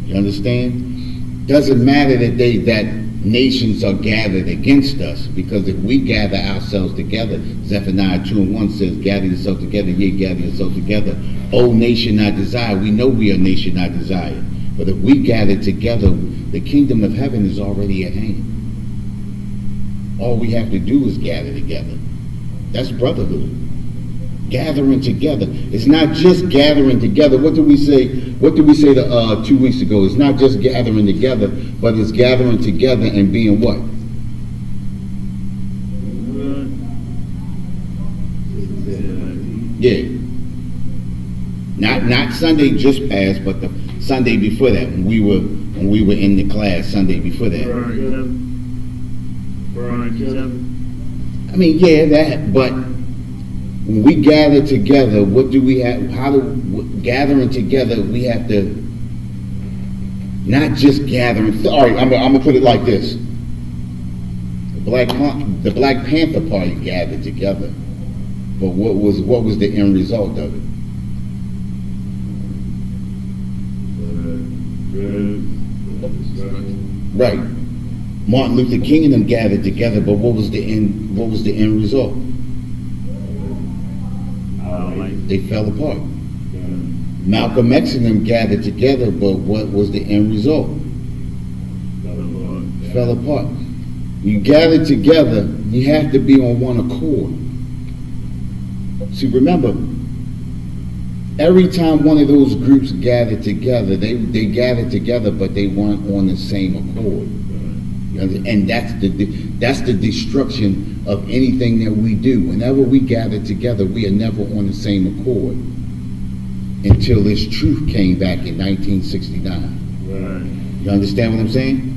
You understand? Doesn't matter that nations are gathered against us, because if we gather ourselves together, Zephaniah 2:1 says, gather yourself together, yea, gather yourself together. O nation I desire. We know we are nation I desire. But if we gather together, the kingdom of heaven is already at hand. All we have to do is gather together. That's brotherhood. Gathering together. It's not just gathering together. What did we say 2 weeks ago? It's not just gathering together, but it's gathering together and being what? Yeah. Not Sunday just passed, but the Sunday before that, when we were in the class Sunday before that. I mean, yeah, that, but when we gather together, what do we have? Gathering together, we have to not just gathering. All right, I'm gonna put it like this: the Black Panther Party gathered together, but what was the end result of it? Right. Martin Luther King and them gathered together, but what was the end result? They fell apart. Malcolm X and them gathered together, but what was the end result? Fell apart. You gather together, you have to be on one accord. See, remember, every time one of those groups gathered together, they gathered together, but they weren't on the same accord. And that's the destruction of anything that we do. Whenever we gather together, we are never on the same accord until this truth came back in 1969. Right. You understand what I'm saying?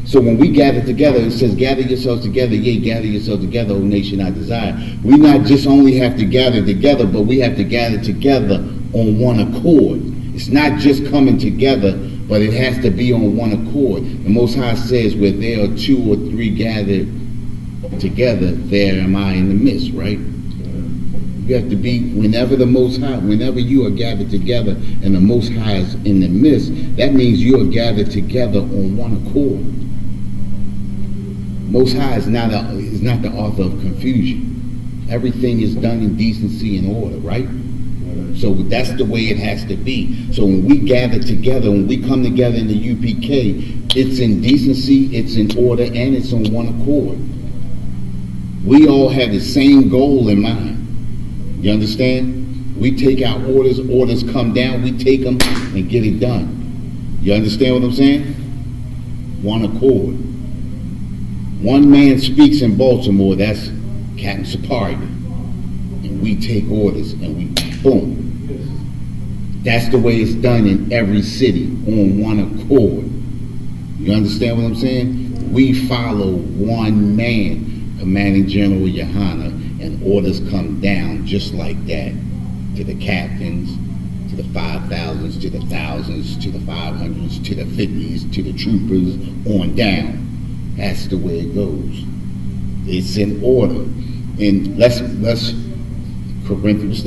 So when we gather together, it says, gather yourselves together, yea, gather yourselves together, O nation I desire. We not just only have to gather together, but we have to gather together on one accord. It's not just coming together, but it has to be on one accord. The Most High says, where there are 2 or 3 gathered together, there am I in the midst, right? You have to be, whenever you are gathered together and the Most High is in the midst, that means you are gathered together on one accord. Most High is not the author of confusion. Everything is done in decency and order, right? So that's the way it has to be. So when we gather together, when we come together in the UPK, it's in decency, it's in order, and it's on one accord. We all have the same goal in mind. You understand? We take our orders come down, we take them and get it done. You understand what I'm saying? One accord. One man speaks in Baltimore, that's Captain Sapari. And we take orders and we boom. That's the way it's done in every city, on one accord. You understand what I'm saying? We follow one man, Commanding General Yohana, and orders come down just like that to the captains, to the 5,000s, to the 1,000s, to the 500s, to the 50s, to the troopers, on down. That's the way it goes. It's in order. And let's Corinthians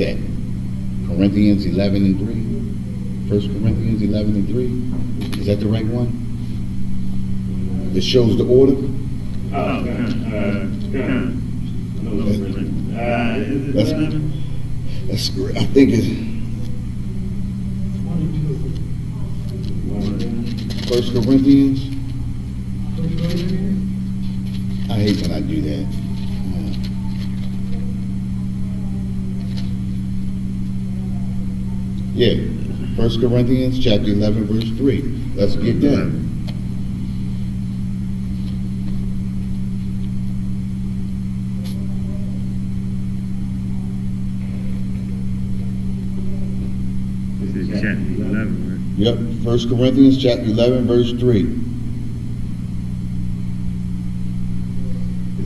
11 and 3. 1 Corinthians 11 and 3. Is that the right one? That shows the order? That's great. I think it's 1 Corinthians. I hate when I do that. Yeah, 1 Corinthians chapter 11, verse 3. Let's get that. chapter 11, right? Yep, 1 Corinthians chapter 11, verse 3.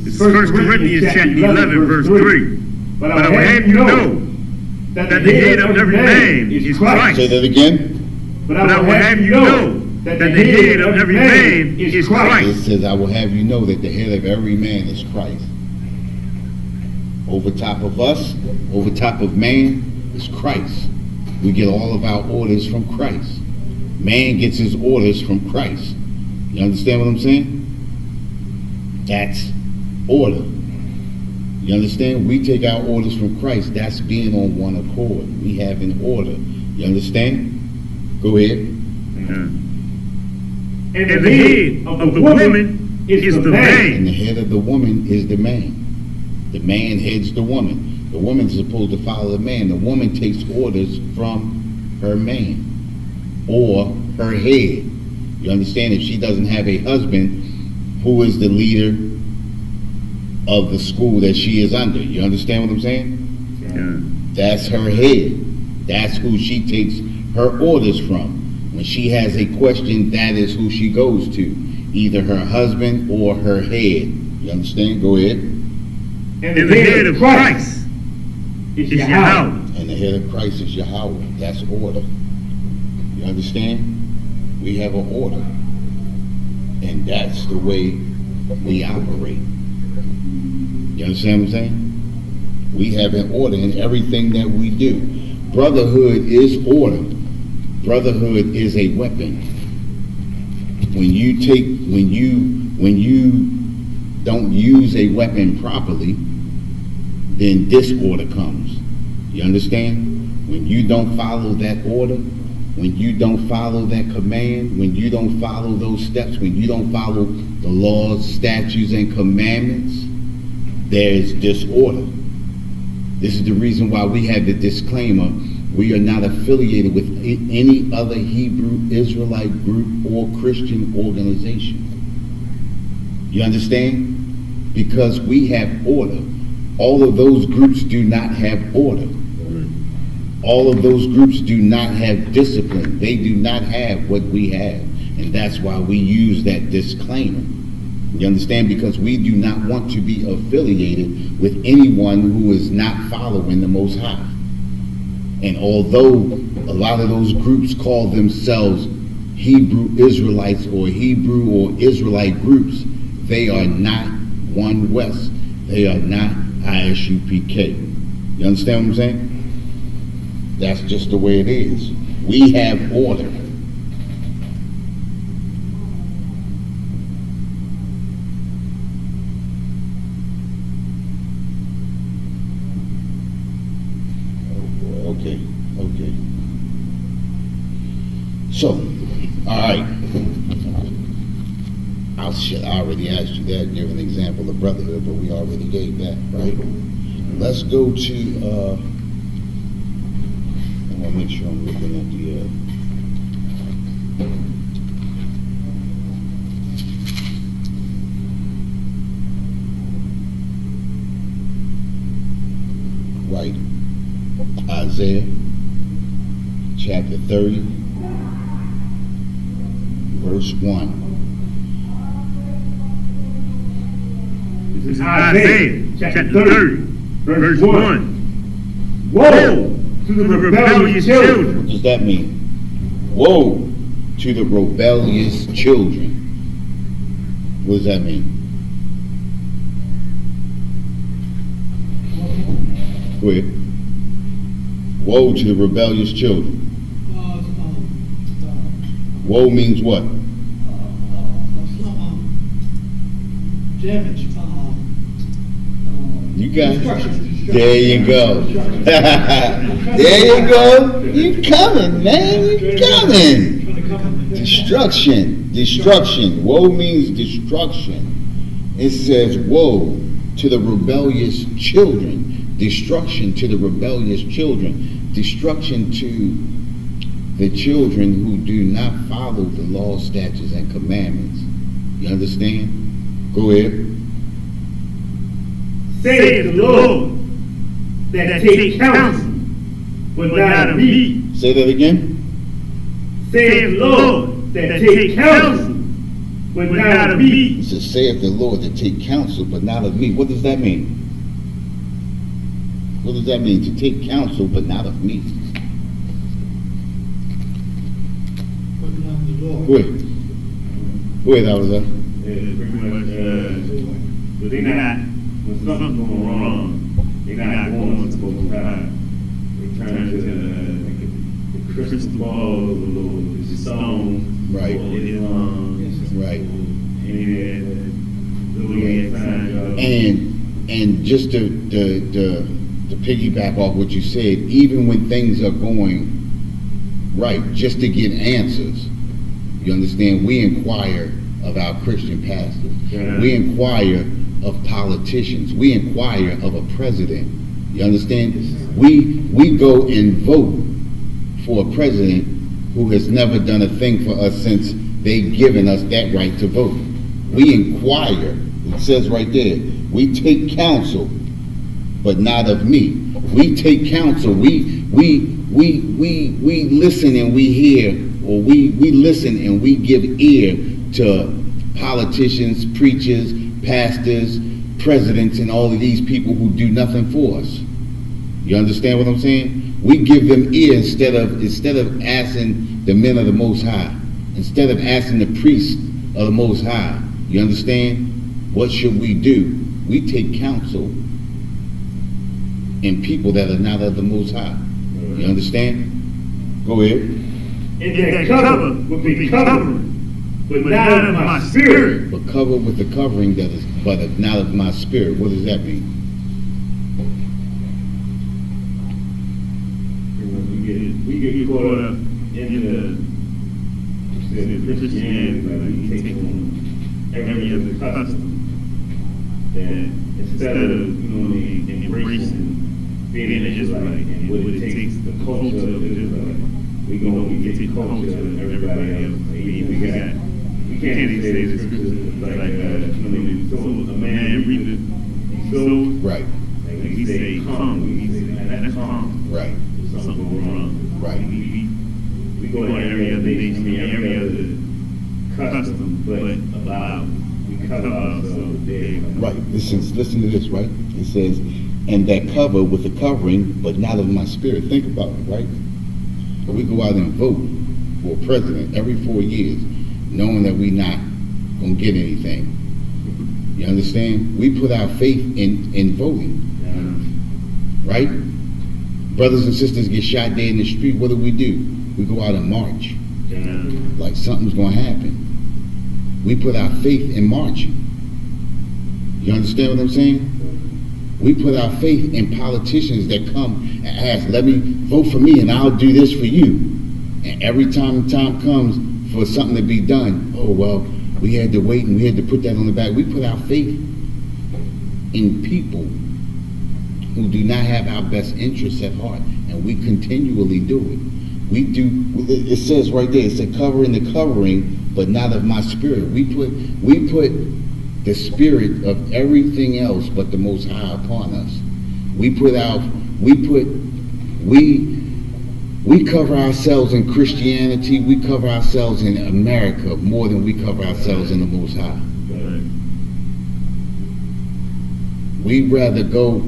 It's 1 Corinthians chapter 11, verse 3. But I will have you know that the head of every man is Christ. Say that again. But I will have you know that the head of every man is Christ. It says, I will have you know that the head of every man is Christ. Over top of us, over top of man, is Christ. We get all of our orders from Christ. Man gets his orders from Christ. You understand what I'm saying? That's order. You understand? We take our orders from Christ. That's being on one accord. We have an order. You understand? Go ahead. And the head of the woman is the man. And the head of the woman is the man. The man heads the woman. The woman's supposed to follow the man. The woman takes orders from her man or her head. You understand? If she doesn't have a husband who is the leader of the school that she is under. You understand what I'm saying? Yeah. That's her head. That's who she takes her orders from. When she has a question, that is who she goes to. Either her husband or her head. You understand? Go ahead. And the head of Christ is Yahweh. And the head of Christ is Yahweh. That's order. You understand? We have an order. And that's the way we operate. You understand what I'm saying? We have an order in everything that we do. Brotherhood is order. Brotherhood is a weapon. When you don't use a weapon properly, then disorder comes. You understand? When you don't follow that order, when you don't follow that command, when you don't follow those steps, when you don't follow the laws, statutes, and commandments, there is disorder. This is the reason why we have the disclaimer: we are not affiliated with any other Hebrew Israelite group or Christian organization. You understand? Because we have order. All of those groups do not have order. All of those groups do not have discipline. They do not have what we have. And that's why we use that disclaimer. You understand? Because we do not want to be affiliated with anyone who is not following the Most High. And although a lot of those groups call themselves Hebrew Israelites or Hebrew or Israelite groups, they are not One West. They are not Isupk. You understand what I'm saying? That's just the way it is. We have order. Okay. So, all right. I already asked you that, give an example of brotherhood, but we already gave that, right? Let's go to, I want to make sure I'm looking at right. Isaiah chapter 30, verse 1. This is Isaiah chapter 30, verse 1. Woe to the rebellious children. What does that mean? Woe to the rebellious children. What does that mean? Go ahead. Woe to the rebellious children. Woe means what? Damage. You got it. There you go. There you go. You coming, man. You coming. Destruction. Woe means destruction. It says woe to the rebellious children. Destruction to the rebellious children. Destruction to the children who do not follow the law, statutes, and commandments. You understand? Go ahead. Saith the Lord, that take counsel, but not of me. Say that again. saith the Lord, that take counsel, but not of me. He says, saith the Lord that take counsel, but not of me. What does that mean? What does that mean, to take counsel, but not of me? Go ahead. Go ahead, Aliza. Pretty much, but they're not, when something's going wrong, they're not going to go around. They turn to the crystal balls, the stones, Right. Right. And just to piggyback off what you said, even when things are going right, just to get answers, you understand, we inquire of our Christian pastors. Yeah. We inquire of politicians. We inquire of a president. You understand? We go and vote for a president who has never done a thing for us since they've given us that right to vote. We inquire. It says right there, we take counsel, but not of me. We take counsel. We listen and we hear, or we listen and we give ear to politicians, preachers, pastors, presidents, and all of these people who do nothing for us. You understand what I'm saying? We give them ear instead of asking the men of the Most High, instead of asking the priests of the Most High. You understand? What should we do? We take counsel in people that are not of the Most High. You understand? Go ahead. And that cover will be covering, but not of my spirit. But cover with the covering that is, but not of my spirit. What does that mean? We get caught up in the Christianity, like we take on every other custom. That instead of, embracing being an Israelite and what it takes, the culture of Israel, we take the culture of everybody else. We can't even say the scriptures like, so a man reapeth, he sows. Right. Like we say, come, we say, that's come. Right. Something go wrong. Right. We go to every other nation, every other custom, but about we cover ourselves there. Right. Listen to this, right? It says, and that cover with the covering, but not of my spirit. Think about it, right? But we go out and vote for a president every 4 years, knowing that we're not going to get anything. You understand? We put our faith in voting. Right? Brothers and sisters get shot dead in the street. What do? We go out and march. Like something's going to happen. We put our faith in marching. You understand what I'm saying? We put our faith in politicians that come and ask, let me vote for me and I'll do this for you. And every time the time comes for something to be done, oh, well, we had to wait and we had to put that on the back. We put our faith in people who do not have our best interests at heart, and we continually do it. We do, it says right there, it's a covering the covering, but not of my spirit. We put the spirit of everything else but the Most High upon us. We cover ourselves in Christianity, we cover ourselves in America more than we cover ourselves in the Most High. We'd rather go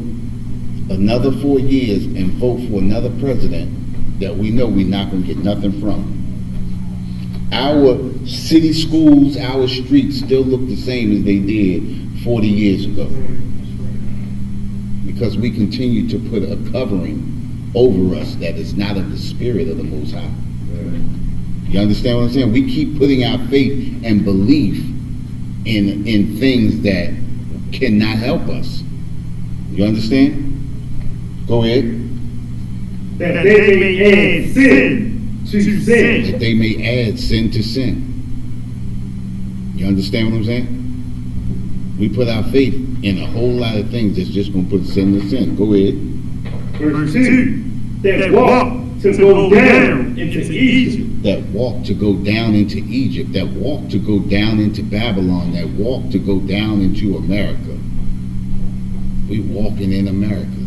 another 4 years and vote for another president that we know we're not going to get nothing from. Our city schools, our streets still look the same as they did 40 years ago. Because we continue to put a covering over us that is not of the spirit of the Most High. You understand what I'm saying? We keep putting our faith and belief in things that cannot help us. You understand? Go ahead. That they may add sin to sin. That they may add sin to sin. You understand what I'm saying? We put our faith in a whole lot of things that's just going to put sin to sin. Go ahead. Verse 2. That walk to go down into Egypt. That walk to go down into Egypt. That walk to go down into Babylon. That walk to go down into America. We walking in America.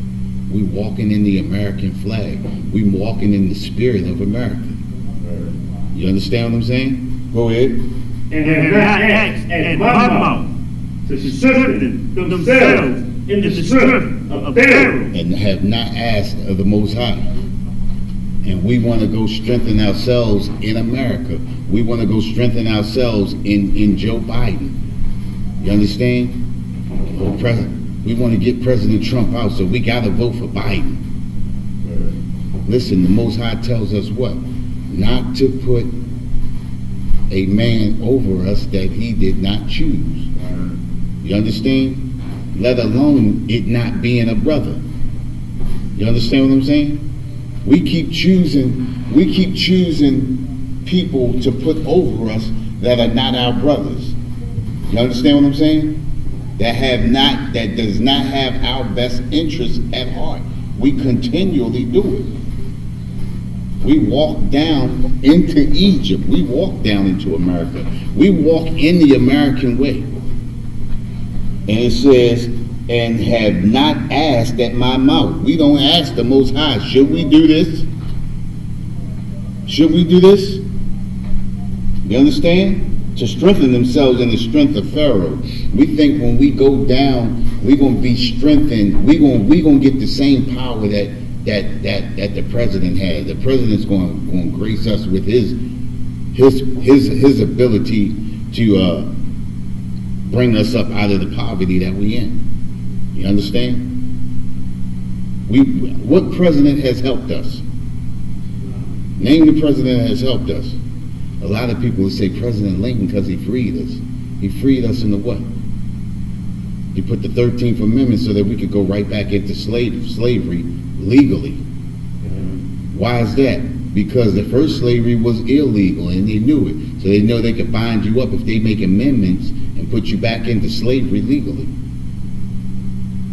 We walking in the American flag. We walking in the spirit of America. You You understand what I'm saying? Go ahead. And have not asked at my mouth to strengthen themselves in the strength of Pharaoh. And have not asked of the Most High. And we want to go strengthen ourselves in America. We want to go strengthen ourselves in Joe Biden. You understand? We want to get President Trump out, so we got to vote for Biden. Listen, the Most High tells us what? Not to put a man over us that he did not choose. You understand? Let alone it not being a brother. You understand what I'm saying? We keep choosing people to put over us that are not our brothers. You understand what I'm saying? That does not have our best interests at heart. We continually do it. We walk down into Egypt. We walk down into America. We walk in the American way. And it says, and have not asked at my mouth. We don't ask the Most High, should we do this? Should we do this? You understand? To strengthen themselves in the strength of Pharaoh. We think when we go down, we're going to be strengthened. We're going to get the same power that the president has. The president's going to grace us with his ability to bring us up out of the poverty that we in. You understand? What president has helped us? Name the president that has helped us. A lot of people would say President Lincoln because he freed us. He freed us in the what? He put the 13th Amendment so that we could go right back into slavery legally. Why is that? Because the first slavery was illegal and they knew it. So they know they could bind you up if they make amendments and put you back into slavery legally.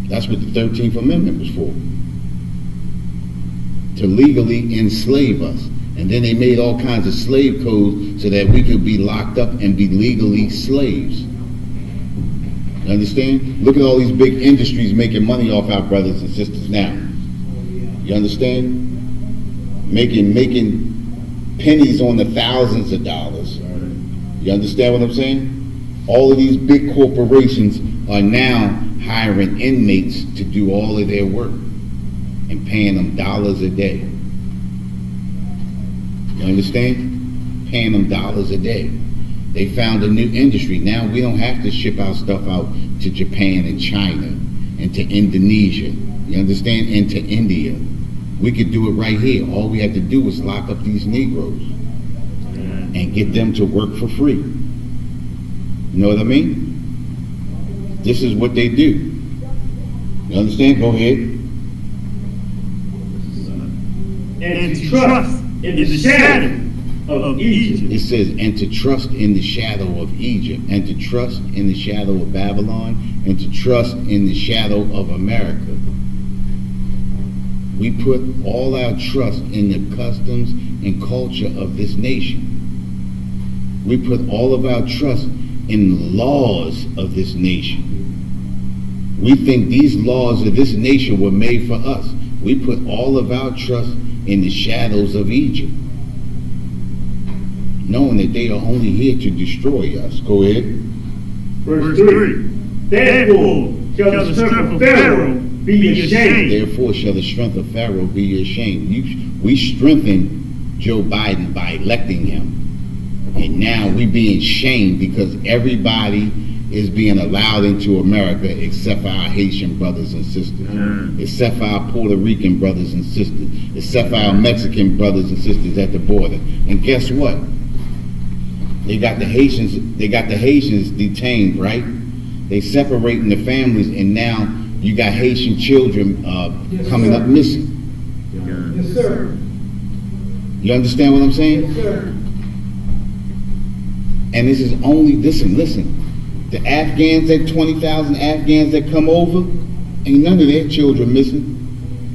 That's what the 13th Amendment was for. To legally enslave us. And then they made all kinds of slave codes so that we could be locked up and be legally slaves. You understand? Look at all these big industries making money off our brothers and sisters now. You understand? Making pennies on the thousands of dollars. You understand what I'm saying? All of these big corporations are now hiring inmates to do all of their work and paying them dollars a day. You understand? Paying them dollars a day. They found a new industry. Now we don't have to ship our stuff out to Japan and China and to Indonesia. You understand? And to India. We could do it right here. All we have to do is lock up these Negroes and get them to work for free. You know what I mean? This is what they do. You understand? Go ahead. And to trust in the shadow of Egypt. It says, and to trust in the shadow of Egypt, and to trust in the shadow of Babylon, and to trust in the shadow of America. We put all our trust in the customs and culture of this nation. We put all of our trust in the laws of this nation. We think these laws of this nation were made for us. We put all of our trust in the shadows of Egypt, knowing that they are only here to destroy us. Go ahead. Verse 3. Therefore shall the strength of Pharaoh be ashamed. Therefore shall the strength of Pharaoh be ashamed. We strengthened Joe Biden by electing him. And now we being shamed because everybody is being allowed into America except for our Haitian brothers and sisters, except for our Puerto Rican brothers and sisters, except for our Mexican brothers and sisters at the border. And guess what? They got the Haitians detained, right? They separating the families, and now you got Haitian children coming up missing. Yes, sir. You understand what I'm saying? Yes, sir. And this is only, listen. The Afghans, that 20,000 Afghans that come over, ain't none of their children missing.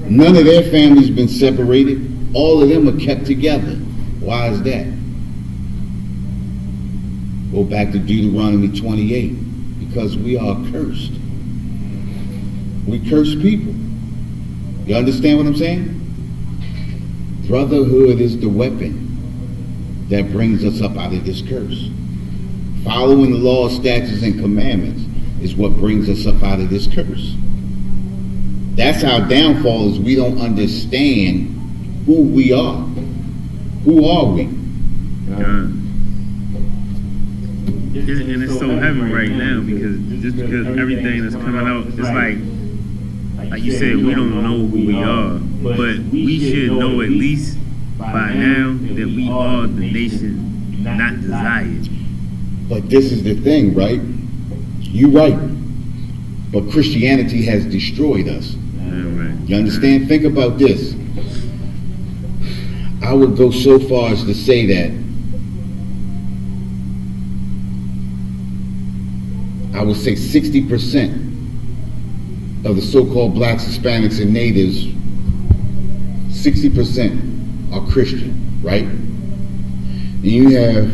None of their families been separated. All of them are kept together. Why is that? Go back to Deuteronomy 28. Because we are cursed. We curse people. You understand what I'm saying? Brotherhood is the weapon. that brings us up out of this curse. Following the law, statutes, and commandments is what brings us up out of this curse. That's our downfall, is we don't understand who we are. Who are we? And it's so heavy right now because everything that's coming out, it's like you said, we don't know who we are, but we should know at least by now that we are the nation not desired. But this is the thing, right? You're right. But Christianity has destroyed us. Right. You understand? Think about this. I would go so far as to say that I would say 60% of the so-called blacks, Hispanics, and natives, 60% are Christian, right? And you have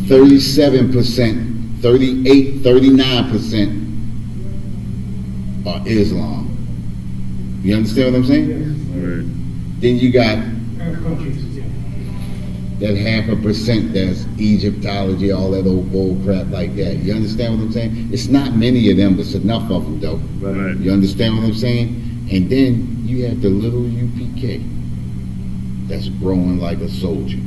37%, 38, 39% are Islam. You understand what I'm saying? Right. Then you got countries, yeah. that 0.5% that's Egyptology, all that old bull crap like that. You understand what I'm saying? It's not many of them, but it's enough of them, though. Right. You understand what I'm saying? And then you have the little UPK that's growing like a soldier.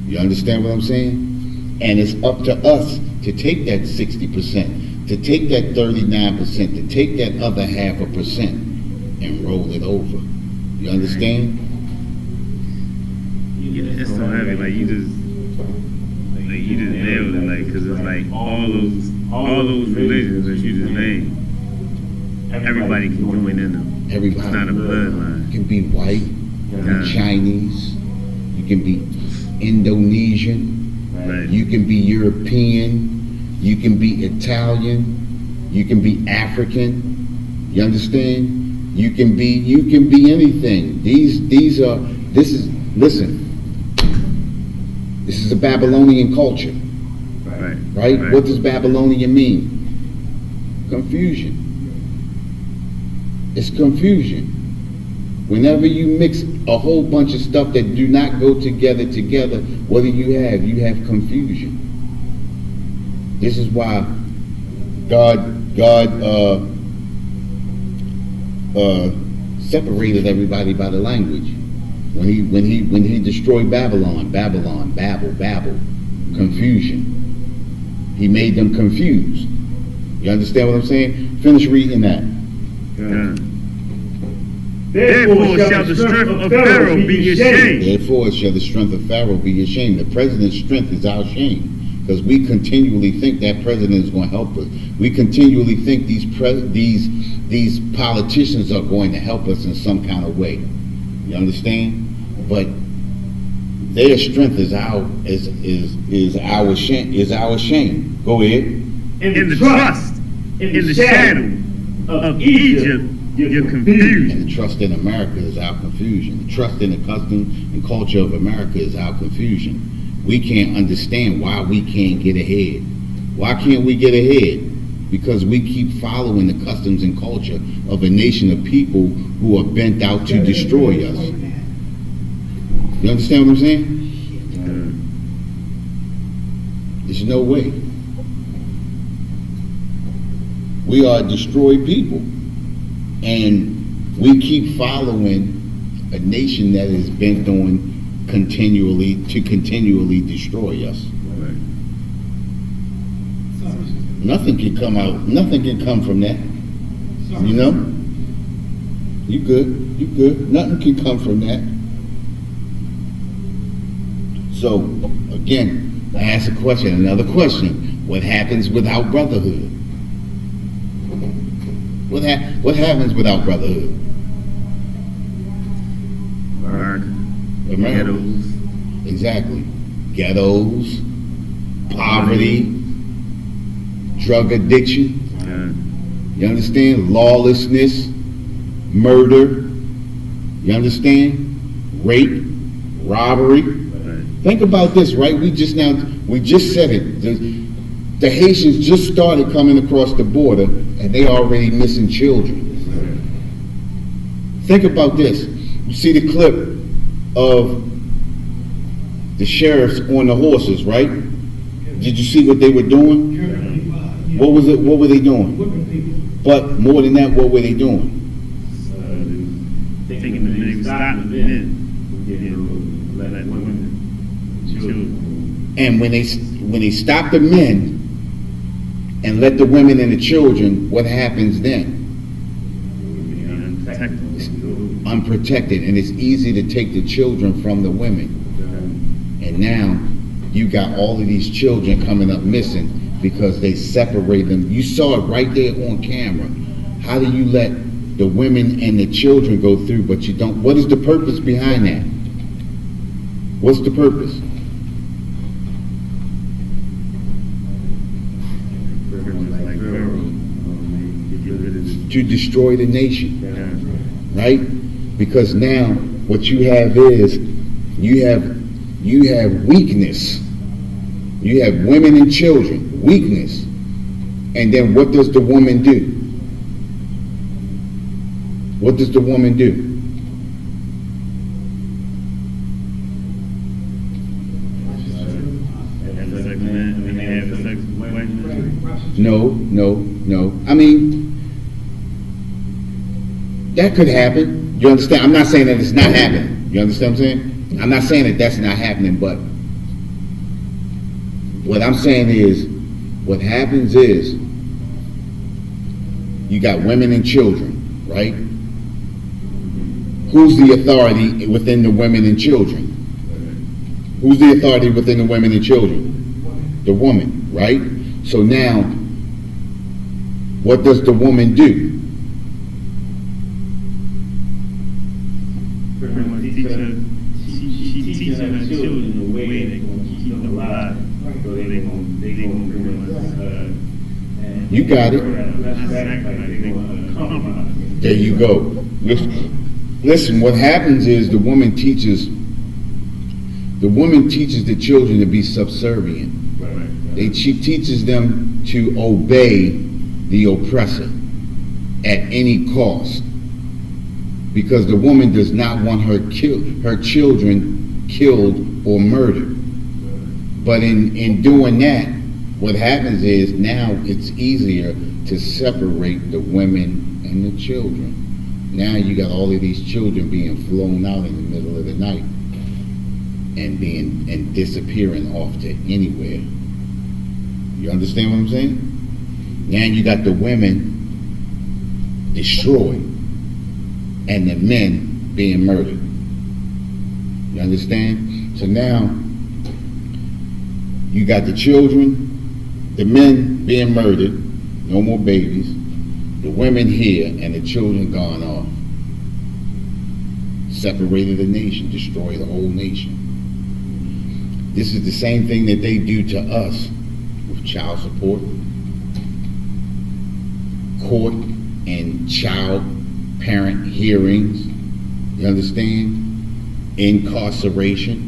You understand what I'm saying? And it's up to us to take that 60%, to take that 39%, to take that other 0.5% and roll it over. You understand? Yeah, it's so heavy. Like you just nailed it. Like, cause it's like all those religions that you just named, everybody can join in them. Everybody. It's not a bloodline. You can be white, you can be Chinese, you can be Indonesian, Right. you can be European, you can be Italian, you can be African. You understand? You can be anything. Listen. This is a Babylonian culture. Right? What does Babylonian mean? Confusion. It's confusion. Whenever you mix a whole bunch of stuff that do not go together, what do you have? You have confusion. This is why God separated everybody by the language. When he destroyed Babylon, Babel, confusion. He made them confused. You understand what I'm saying? Finish reading that. Therefore shall the strength of Pharaoh be ashamed. Therefore shall the strength of Pharaoh be ashamed. The president's strength is our shame. Because we continually think that president is going to help us. We continually think these politicians are going to help us in some kind of way. You understand? But their strength is our shame. Go ahead. In the trust, in the shadow of Egypt, you're confused. And the trust in America is our confusion. The trust in the custom and culture of America is our confusion. We can't understand why we can't get ahead. Why can't we get ahead? Because we keep following the customs and culture of a nation of people who are bent out to destroy us. You understand what I'm saying? There's no way. We are destroyed people. And we keep following a nation that is bent on continually destroy us. Right. Nothing can come from that. You know? You good. Nothing can come from that. So, again, I ask another question. What happens without brotherhood? What happens without brotherhood? America. Ghettos. Exactly. Ghettos, poverty, drug addiction. You understand? Lawlessness, murder. You understand? Rape, robbery. Think about this, right? We just said it. The Haitians just started coming across the border and they already missing children. Think about this. You see the clip of the sheriffs on the horses, right? Did you see what they were doing? What was it? What were they doing? Whipping people. But more than that, what were they doing? Taking the men, stopping the men, let women, children. And when they stopped the men and let the women and the children, what happens then? It's unprotected, and it's easy to take the children from the women. And now you got all of these children coming up missing because they separate them. You saw it right there on camera. How do you let the women and the children go through, but you don't? What is the purpose behind that? What's the purpose? To destroy the nation, right? Because now what you have is you have weakness. You have women and children, weakness. And then what does the woman do? What does the woman do? No. I mean, that could happen. You understand? I'm not saying that it's not happening. You understand what I'm saying? I'm not saying that that's not happening, but what I'm saying is, what happens is, you got women and children, right? Who's the authority within the women and children? Who's the authority within the women and children? The woman, right? So now, what does the woman do? She teaches her children the way they're going to keep them alive. So they're going to You got it. There you go. Listen, what happens is the woman teaches the children to be subservient. She teaches them to obey the oppressor at any cost, because the woman does not want her children killed or murdered. But in doing that, what happens is now it's easier to separate the women and the children. Now you got all of these children being flown out in the middle of the night and disappearing off to anywhere. You understand what I'm saying? Now you got the women destroyed and the men being murdered. You understand? So now you got the children, the men being murdered, no more babies, the women here, and the children gone off. Separated the nation, destroy the whole nation. This is the same thing that they do to us with child support, court and child parent hearings. You understand? Incarceration.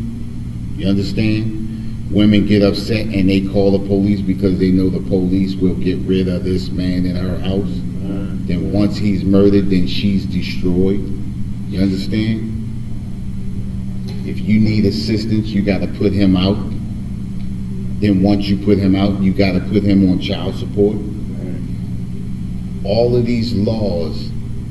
You understand? Women get upset and they call the police because they know the police will get rid of this man in her house. Then once he's murdered, then she's destroyed. You understand? If you need assistance, you got to put him out. Then once you put him out, you got to put him on child support. All of these laws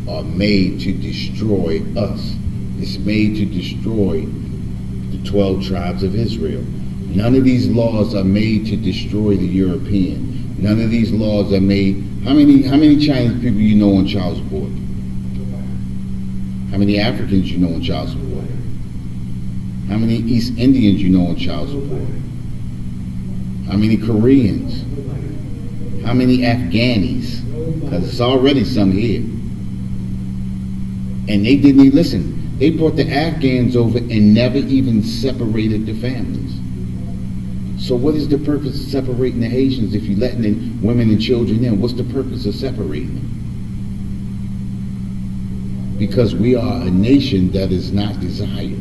are made to destroy us. It's made to destroy the 12 tribes of Israel. None of these laws are made to destroy the European. None of these laws are made. How many Chinese people you know on child support? How many Africans you know on child support? How many East Indians you know on child support? How many Koreans? How many Afghanis? Because it's already some here. And they didn't even listen. They brought the Afghans over and never even separated the families. So what is the purpose of separating the Haitians if you're letting in women and children in? What's the purpose of separating them? Because we are a nation that is not desired.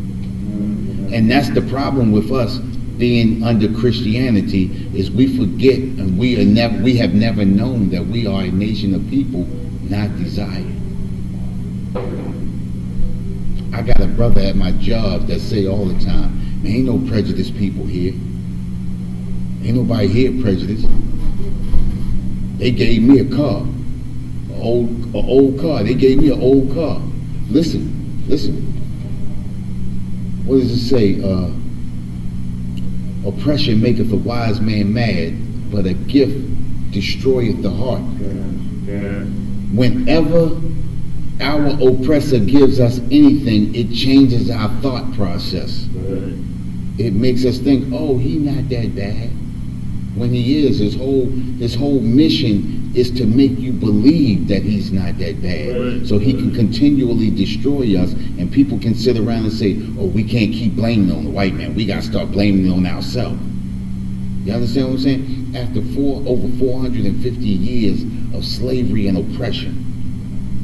And that's the problem with us being under Christianity, is we forget and we have never known that we are a nation of people not desired. I got a brother at my job that say all the time, Ain't no prejudiced people here. Ain't nobody here prejudiced. They gave me a car, an old car. They gave me an old car. Listen. What does it say? Oppression maketh a wise man mad, but a gift destroyeth the heart. Whenever our oppressor gives us anything, it changes our thought process. It makes us think, oh, he not that bad. When he is, his whole mission is to make you believe that he's not that bad. So he can continually destroy us, and people can sit around and say, oh, we can't keep blaming on the white man. We got to start blaming on ourselves. You understand what I'm saying? After over 450 years of slavery and oppression,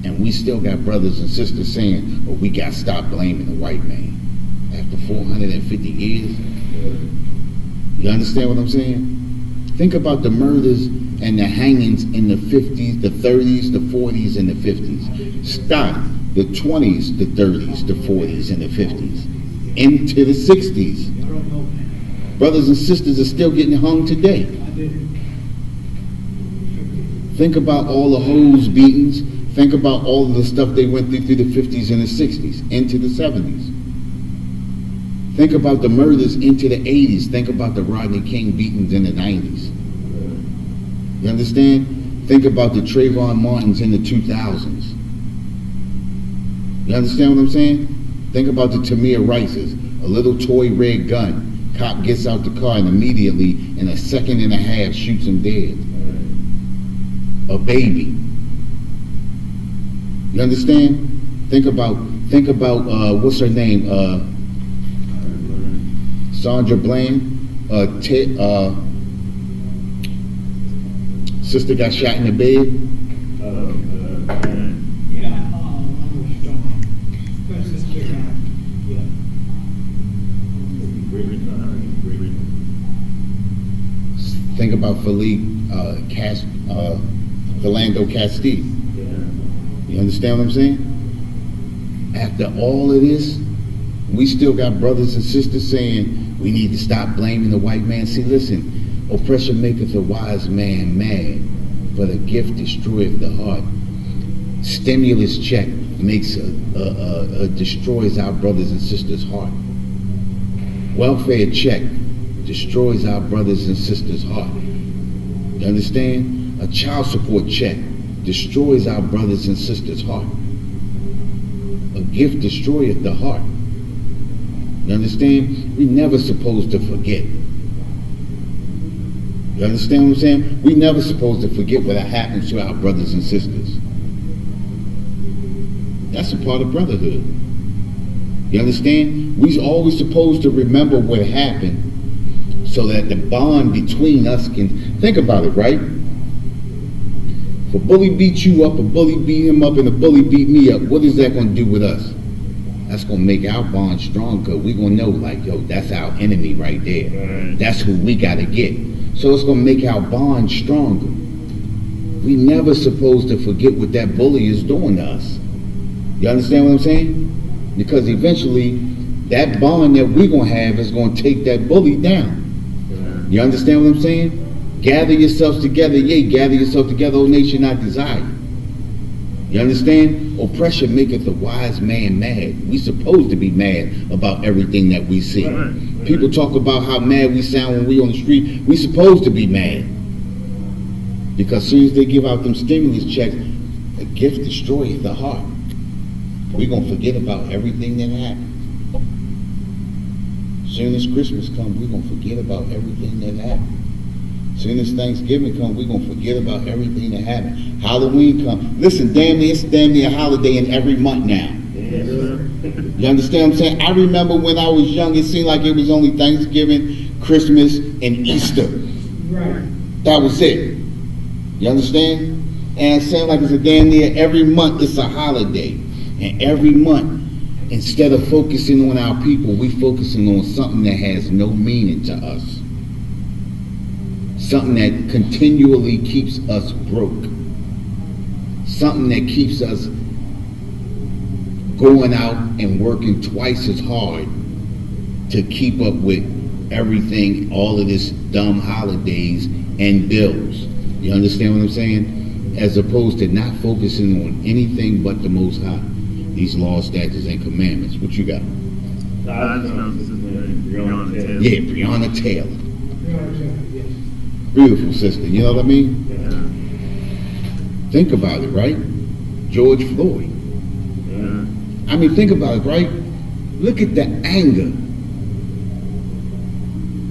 and we still got brothers and sisters saying, oh, we got to stop blaming the white man. After 450 years, you understand what I'm saying? Think about the murders and the hangings in the 50s, the 30s, the 40s, and the 50s. Stop the 20s, the 30s, the 40s, and the 50s. Into the 60s. Brothers and sisters are still getting hung today. Think about all the hose beatings. Think about all of the stuff they went through the 50s and the 60s, into the 70s. Think about the murders into the 80s. Think about the Rodney King beatings in the 90s. You understand? Think about the Trayvon Martins in the 2000s. You understand what I'm saying? Think about the Tamir Rices. A little toy red gun. Cop gets out the car and immediately, in a second and a half, shoots him dead. A baby. You understand? Think about what's her name? Sandra Bland. Sister got shot in the bed. Think about Philando Castile. You understand what I'm saying? After all of this, we still got brothers and sisters saying we need to stop blaming the white man. See, listen, oppression maketh a wise man mad, but a gift destroyeth the heart. Stimulus check destroys our brothers and sisters' heart. Welfare check destroys our brothers and sisters' heart. You understand? A child support check destroys our brothers and sisters' heart. A gift destroyeth the heart. You understand? We never supposed to forget. You understand what I'm saying? We never supposed to forget what happened to our brothers and sisters. That's a part of brotherhood. You understand? We always supposed to remember what happened so that the bond between us can... Think about it, right? If a bully beat you up, a bully beat him up, and a bully beat me up, what is that going to do with us? That's going to make our bond stronger. We're going to know, like, yo, that's our enemy right there. That's who we got to get. So it's going to make our bond stronger. We never supposed to forget what that bully is doing to us. You understand what I'm saying? Because eventually, that bond that we're going to have is going to take that bully down. You understand what I'm saying? Gather yourselves together, yea, gather yourself together, O nation I desire. You understand? Oppression maketh a wise man mad. We supposed to be mad about everything that we see. People talk about how mad we sound when we on the street. We supposed to be mad. Because as soon as they give out them stimulus checks, the gift destroyeth the heart. We're going to forget about everything that happened. As soon as Christmas comes, we're going to forget about everything that happened. As soon as Thanksgiving comes, we're going to forget about everything that happened. Halloween comes. Listen, it's damn near a holiday in every month now. You understand what I'm saying? I remember when I was young, it seemed like it was only Thanksgiving, Christmas, and Easter. Right. That was it. You understand? And it seemed like it's a damn near every month it's a holiday. And every month, instead of focusing on our people, we focusing on something that has no meaning to us. Something that continually keeps us broke. Something that keeps us going out and working twice as hard to keep up with everything, all of this dumb holidays and bills. You understand what I'm saying? As opposed to not focusing on anything but the Most High. These laws, statutes, and commandments. What you got? Breonna Taylor. Yeah, Breonna Taylor. Yes. Beautiful sister. You know what I mean? Think about it, right? George Floyd. I mean, think about it, right? Look at the anger.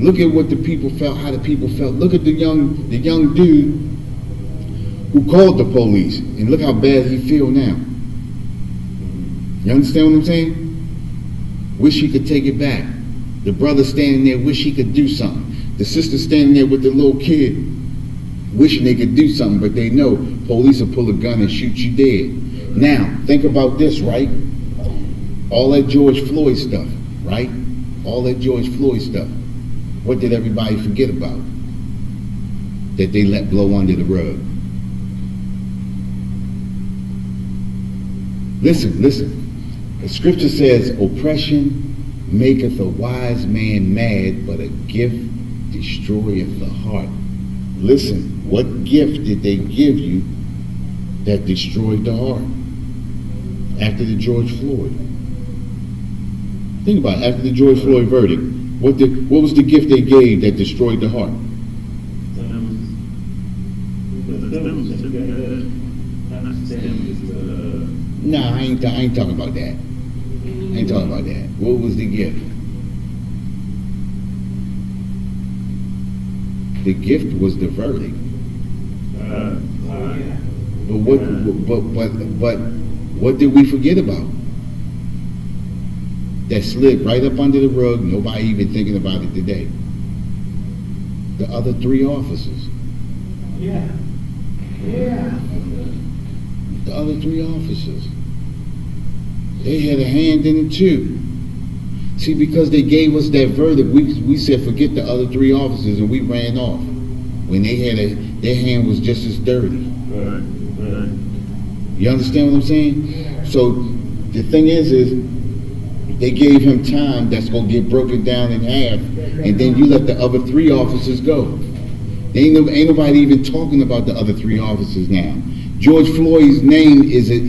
Look at what the people felt, how the people felt. Look at the young dude who called the police, and look how bad he feel now. You understand what I'm saying? Wish he could take it back. The brother standing there, wish he could do something. The sister standing there with the little kid, wishing they could do something, but they know police will pull a gun and shoot you dead. Now, think about this, right? All that George Floyd stuff, right? All that George Floyd stuff. What did everybody forget about? That they let blow under the rug. Listen. The scripture says, oppression maketh a wise man mad, but a gift destroyeth the heart. Listen, what gift did they give you that destroyed the heart? After the George Floyd. Think about it, after the George Floyd verdict, what was the gift they gave that destroyed the heart? Nah, I ain't talking about that. What was the gift? The gift was the verdict. But what did we forget about? That slid right up under the rug, nobody even thinking about it today. The other 3 officers. Yeah. The other 3 officers. They had a hand in it too. See, because they gave us that verdict, we said forget the other 3 officers and we ran off. When they had their hand was just as dirty. Right. You understand what I'm saying? So the thing is they gave him time that's going to get broken down in half, and then you let the other 3 officers go. Ain't nobody even talking about the other 3 officers now. George Floyd's name is in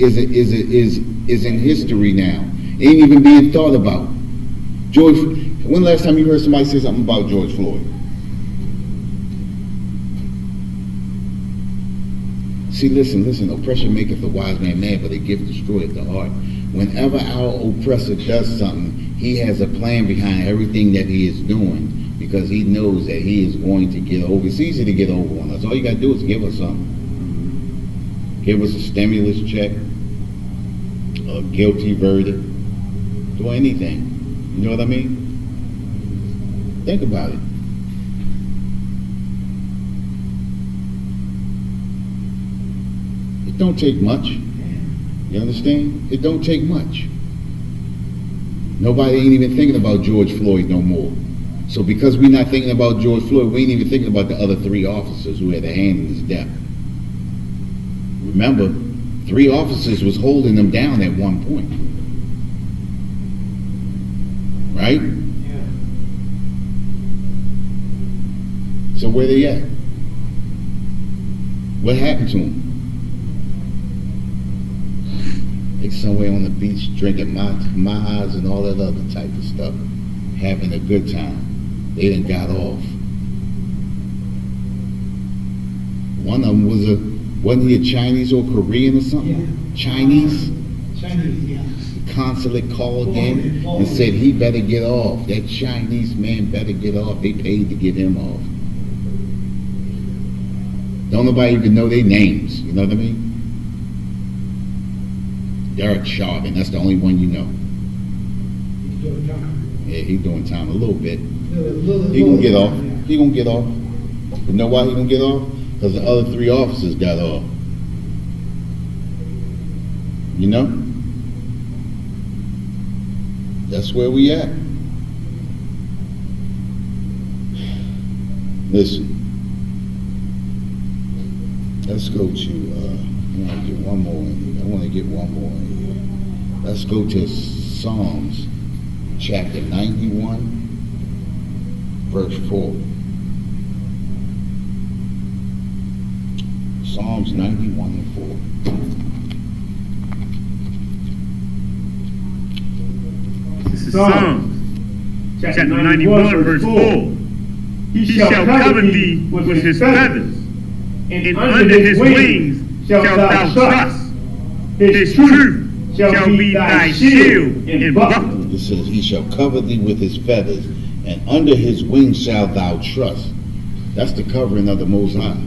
history now. Ain't even being thought about. When last time you heard somebody say something about George Floyd? See, listen. Oppression maketh the wise man mad, but a gift destroyeth the heart. Whenever our oppressor does something, he has a plan behind everything that he is doing, because he knows that he is going to get over. It's easy to get over on us. All you got to do is give us something. Give us a stimulus check, a guilty verdict, do anything. You know what I mean? Think about it. It don't take much. You understand? It don't take much. Nobody ain't even thinking about George Floyd no more. So because we're not thinking about George Floyd, we ain't even thinking about the other 3 officers who had a hand in his death. Remember, 3 officers was holding them down at one point. Right? Yeah. So where they at? What happened to them? They somewhere on the beach drinking mahas and all that other type of stuff, having a good time. They done got off. One of them wasn't he a Chinese or Korean or something? Yeah. Chinese? Chinese, yeah. The consulate called him and said he better get off. That Chinese man better get off. They paid to get him off. Don't nobody even know their names. You know what I mean? Derek Chauvin, that's the only one you know. He's doing time. Yeah, he's doing time a little bit. He He gonna get off. He gonna get off. You know why he gonna get off? Because the other 3 officers got off. You know? That's where we at. Listen. Let's go to, I want to get one more in here. Let's go to Psalms chapter 91. verse 4. Psalms 91 and 4. This is Psalms chapter 91, verse 4. He shall cover thee with his feathers, and under his wings shalt thou trust. His truth shall be thy shield and buckler. It says, he shall cover thee with his feathers, and under his wings shalt thou trust. That's the covering of the Most High.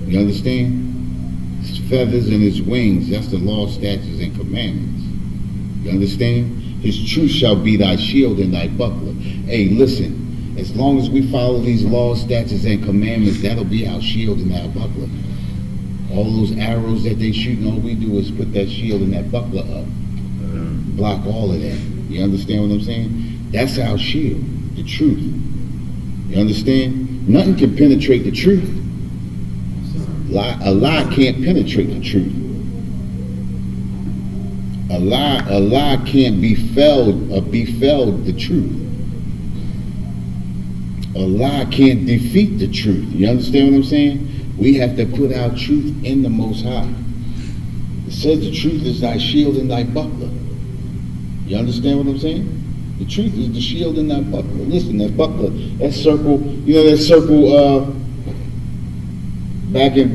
You understand? His feathers and his wings, that's the law, statutes, and commandments. You understand? His truth shall be thy shield and thy buckler. Hey, listen, as long as we follow these laws, statutes, and commandments, that'll be our shield and our buckler. All those arrows that they shoot, and all we do is put that shield and that buckler up. Block all of that. You understand what I'm saying? That's our shield, the truth. You understand? Nothing can penetrate the truth. A lie can't penetrate the truth. A lie can't befell the truth. A lie can't defeat the truth. You understand what I'm saying? We have to put our truth in the Most High. It says the truth is thy shield and thy buckler. You understand what I'm saying? The truth is the shield and thy buckler. Listen, that buckler, that circle, you know that circle, back in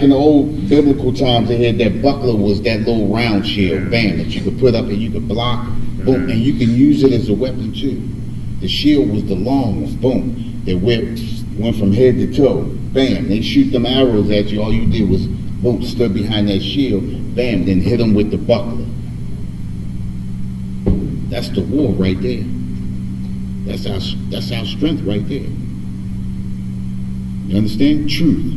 the old biblical times, they had that buckler was that little round shield, bam, that you could put up and you could block, boom, and you can use it as a weapon too. The shield was the long one, boom, that went from head to toe, bam, they shoot them arrows at you, all you did was, boom, stood behind that shield, bam, then hit them with the buckler. That's the war right there. That's our strength right there. You understand? Truth.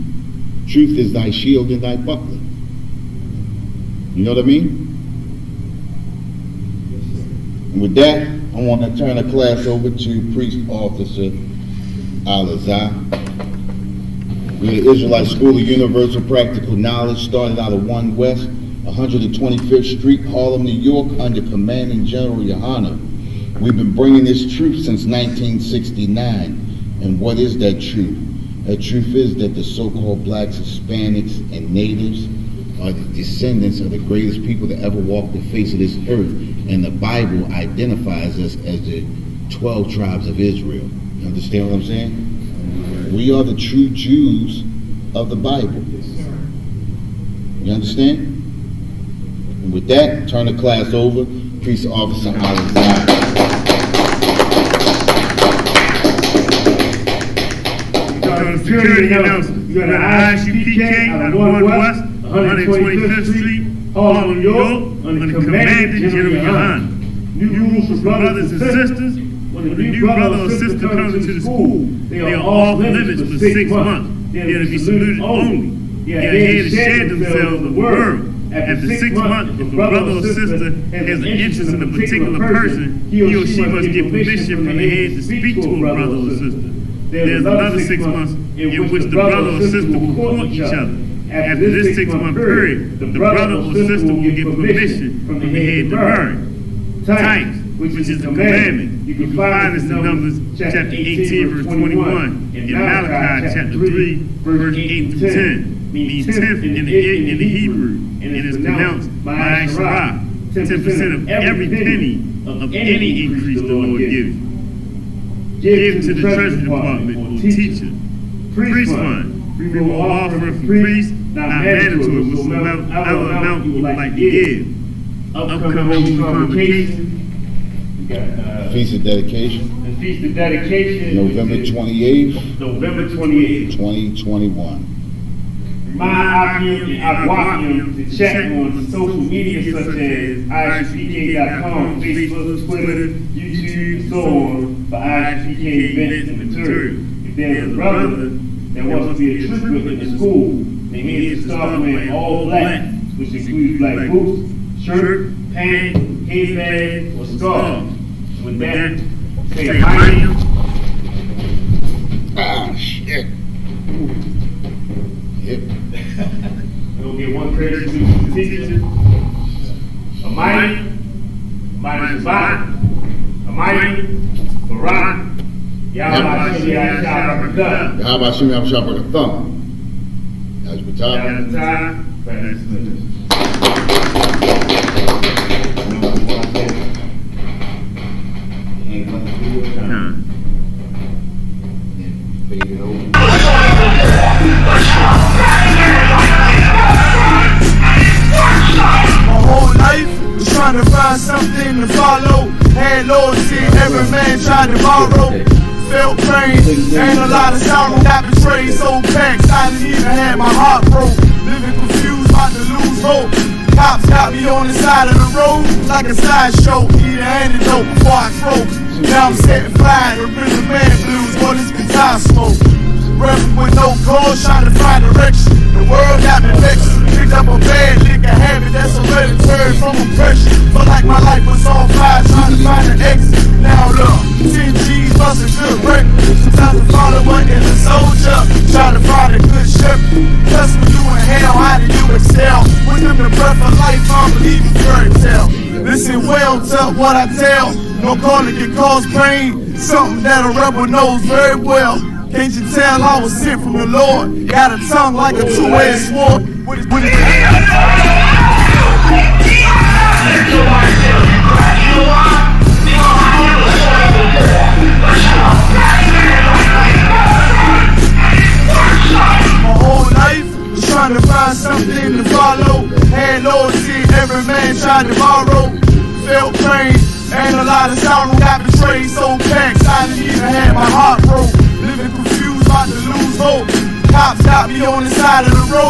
Truth is thy shield and thy buckler. You know what I mean? And with that, I want to turn the class over to Priest Officer Al-Azhar. We're the Israelite School of Universal Practical Knowledge, started out of 1 West, 125th Street, Harlem, New York, under Commanding General Yohana. We've been bringing this truth since 1969. And what is that truth? That truth is that the so-called blacks, Hispanics, and natives are the descendants of the greatest people to ever walk the face of this earth. And the Bible identifies us as the 12 tribes of Israel. You understand what I'm saying? We are the true Jews of the Bible. You understand? And with that, turn the class over. Priest Officer Al-Azhar. Security announcement. You got an Isupk out of 1 West, 125th Street, Harlem, New York, under Commanding General Yohana. New rules for brothers and sisters. When a new brother or sister comes into the school, they are off limits for 6 months. They are to be saluted only. They are here to share themselves with the world. After 6 months, if a brother or sister has an interest in a particular person, he or she must get permission from the head to speak to a brother or sister. There's another 6 months in which the brother or sister will court each other. After this 6-month period, the brother or sister will get permission from the head to marry. Tithes, which is a commandment. You can find this in Numbers chapter 18, verse 21, and Malachi chapter 3, verse 8 to 10. Means tenth in the Hebrew, and is pronounced by Shara, 10% of every penny of any increase the Lord gives. Give to the Treasury Department or teacher. Priest fund. We will offer for priests, not mandatory, whatever amount you would like to give. Upcoming Holy Convocation. Feast of Dedication. The Feast of Dedication. November 28th. November 28th. 2021. Remind Akim to check on social media such as ISPK.com, Facebook, Twitter, YouTube, and so on for ISPK events and material. If there's a brother that wants to be a trooper in the school, they need to start wearing all black, which includes black boots, shirt, pants, headband, or scarf. With that, say hi. Ah, shit. Yep. We'll get one prayer to the teacher. Amai, Amai Shabbat, Amai, Barak, Yahweh Shimei Shabbat. Yahweh Shimei Shabbat Thumb. As we talk. My whole life was trying to find something to follow. Had loyalty, every man tried to borrow. Felt pain, and a lot of sorrow. Got betrayed, so packed, I didn't even have my heart broke. Living confused, about to lose hope. Cops got me on the side of the road like a sideshow. Need an antidote before I croak. Now I'm setting fire to rhythm man blues, what is guitar smoke? Rebel with no cause, trying to find direction. The world got me vexed. Picked up a bad liquor habit that's hereditary from oppression. Felt like my life was on fire, trying to find an exit. Now look, 10 G's plus a good record. Sometimes a follower is a soldier, trying to find a good shepherd. Plus when you in hell, how do you excel? With them the breath of life, I'm believing fairy tale. Listen well to what I tell. No calling can cause pain, something that a rebel knows very well. Can't you tell I was sent from the Lord? Got a tongue like a two-edged sword. My whole life was trying to find something to follow. Had loyalty, every man tried to borrow. Felt pain, and a lot of sorrow. Got betrayed, so packed, I didn't even have my heart broke. Living confused, about to lose hope. Cops got me on the side of the road.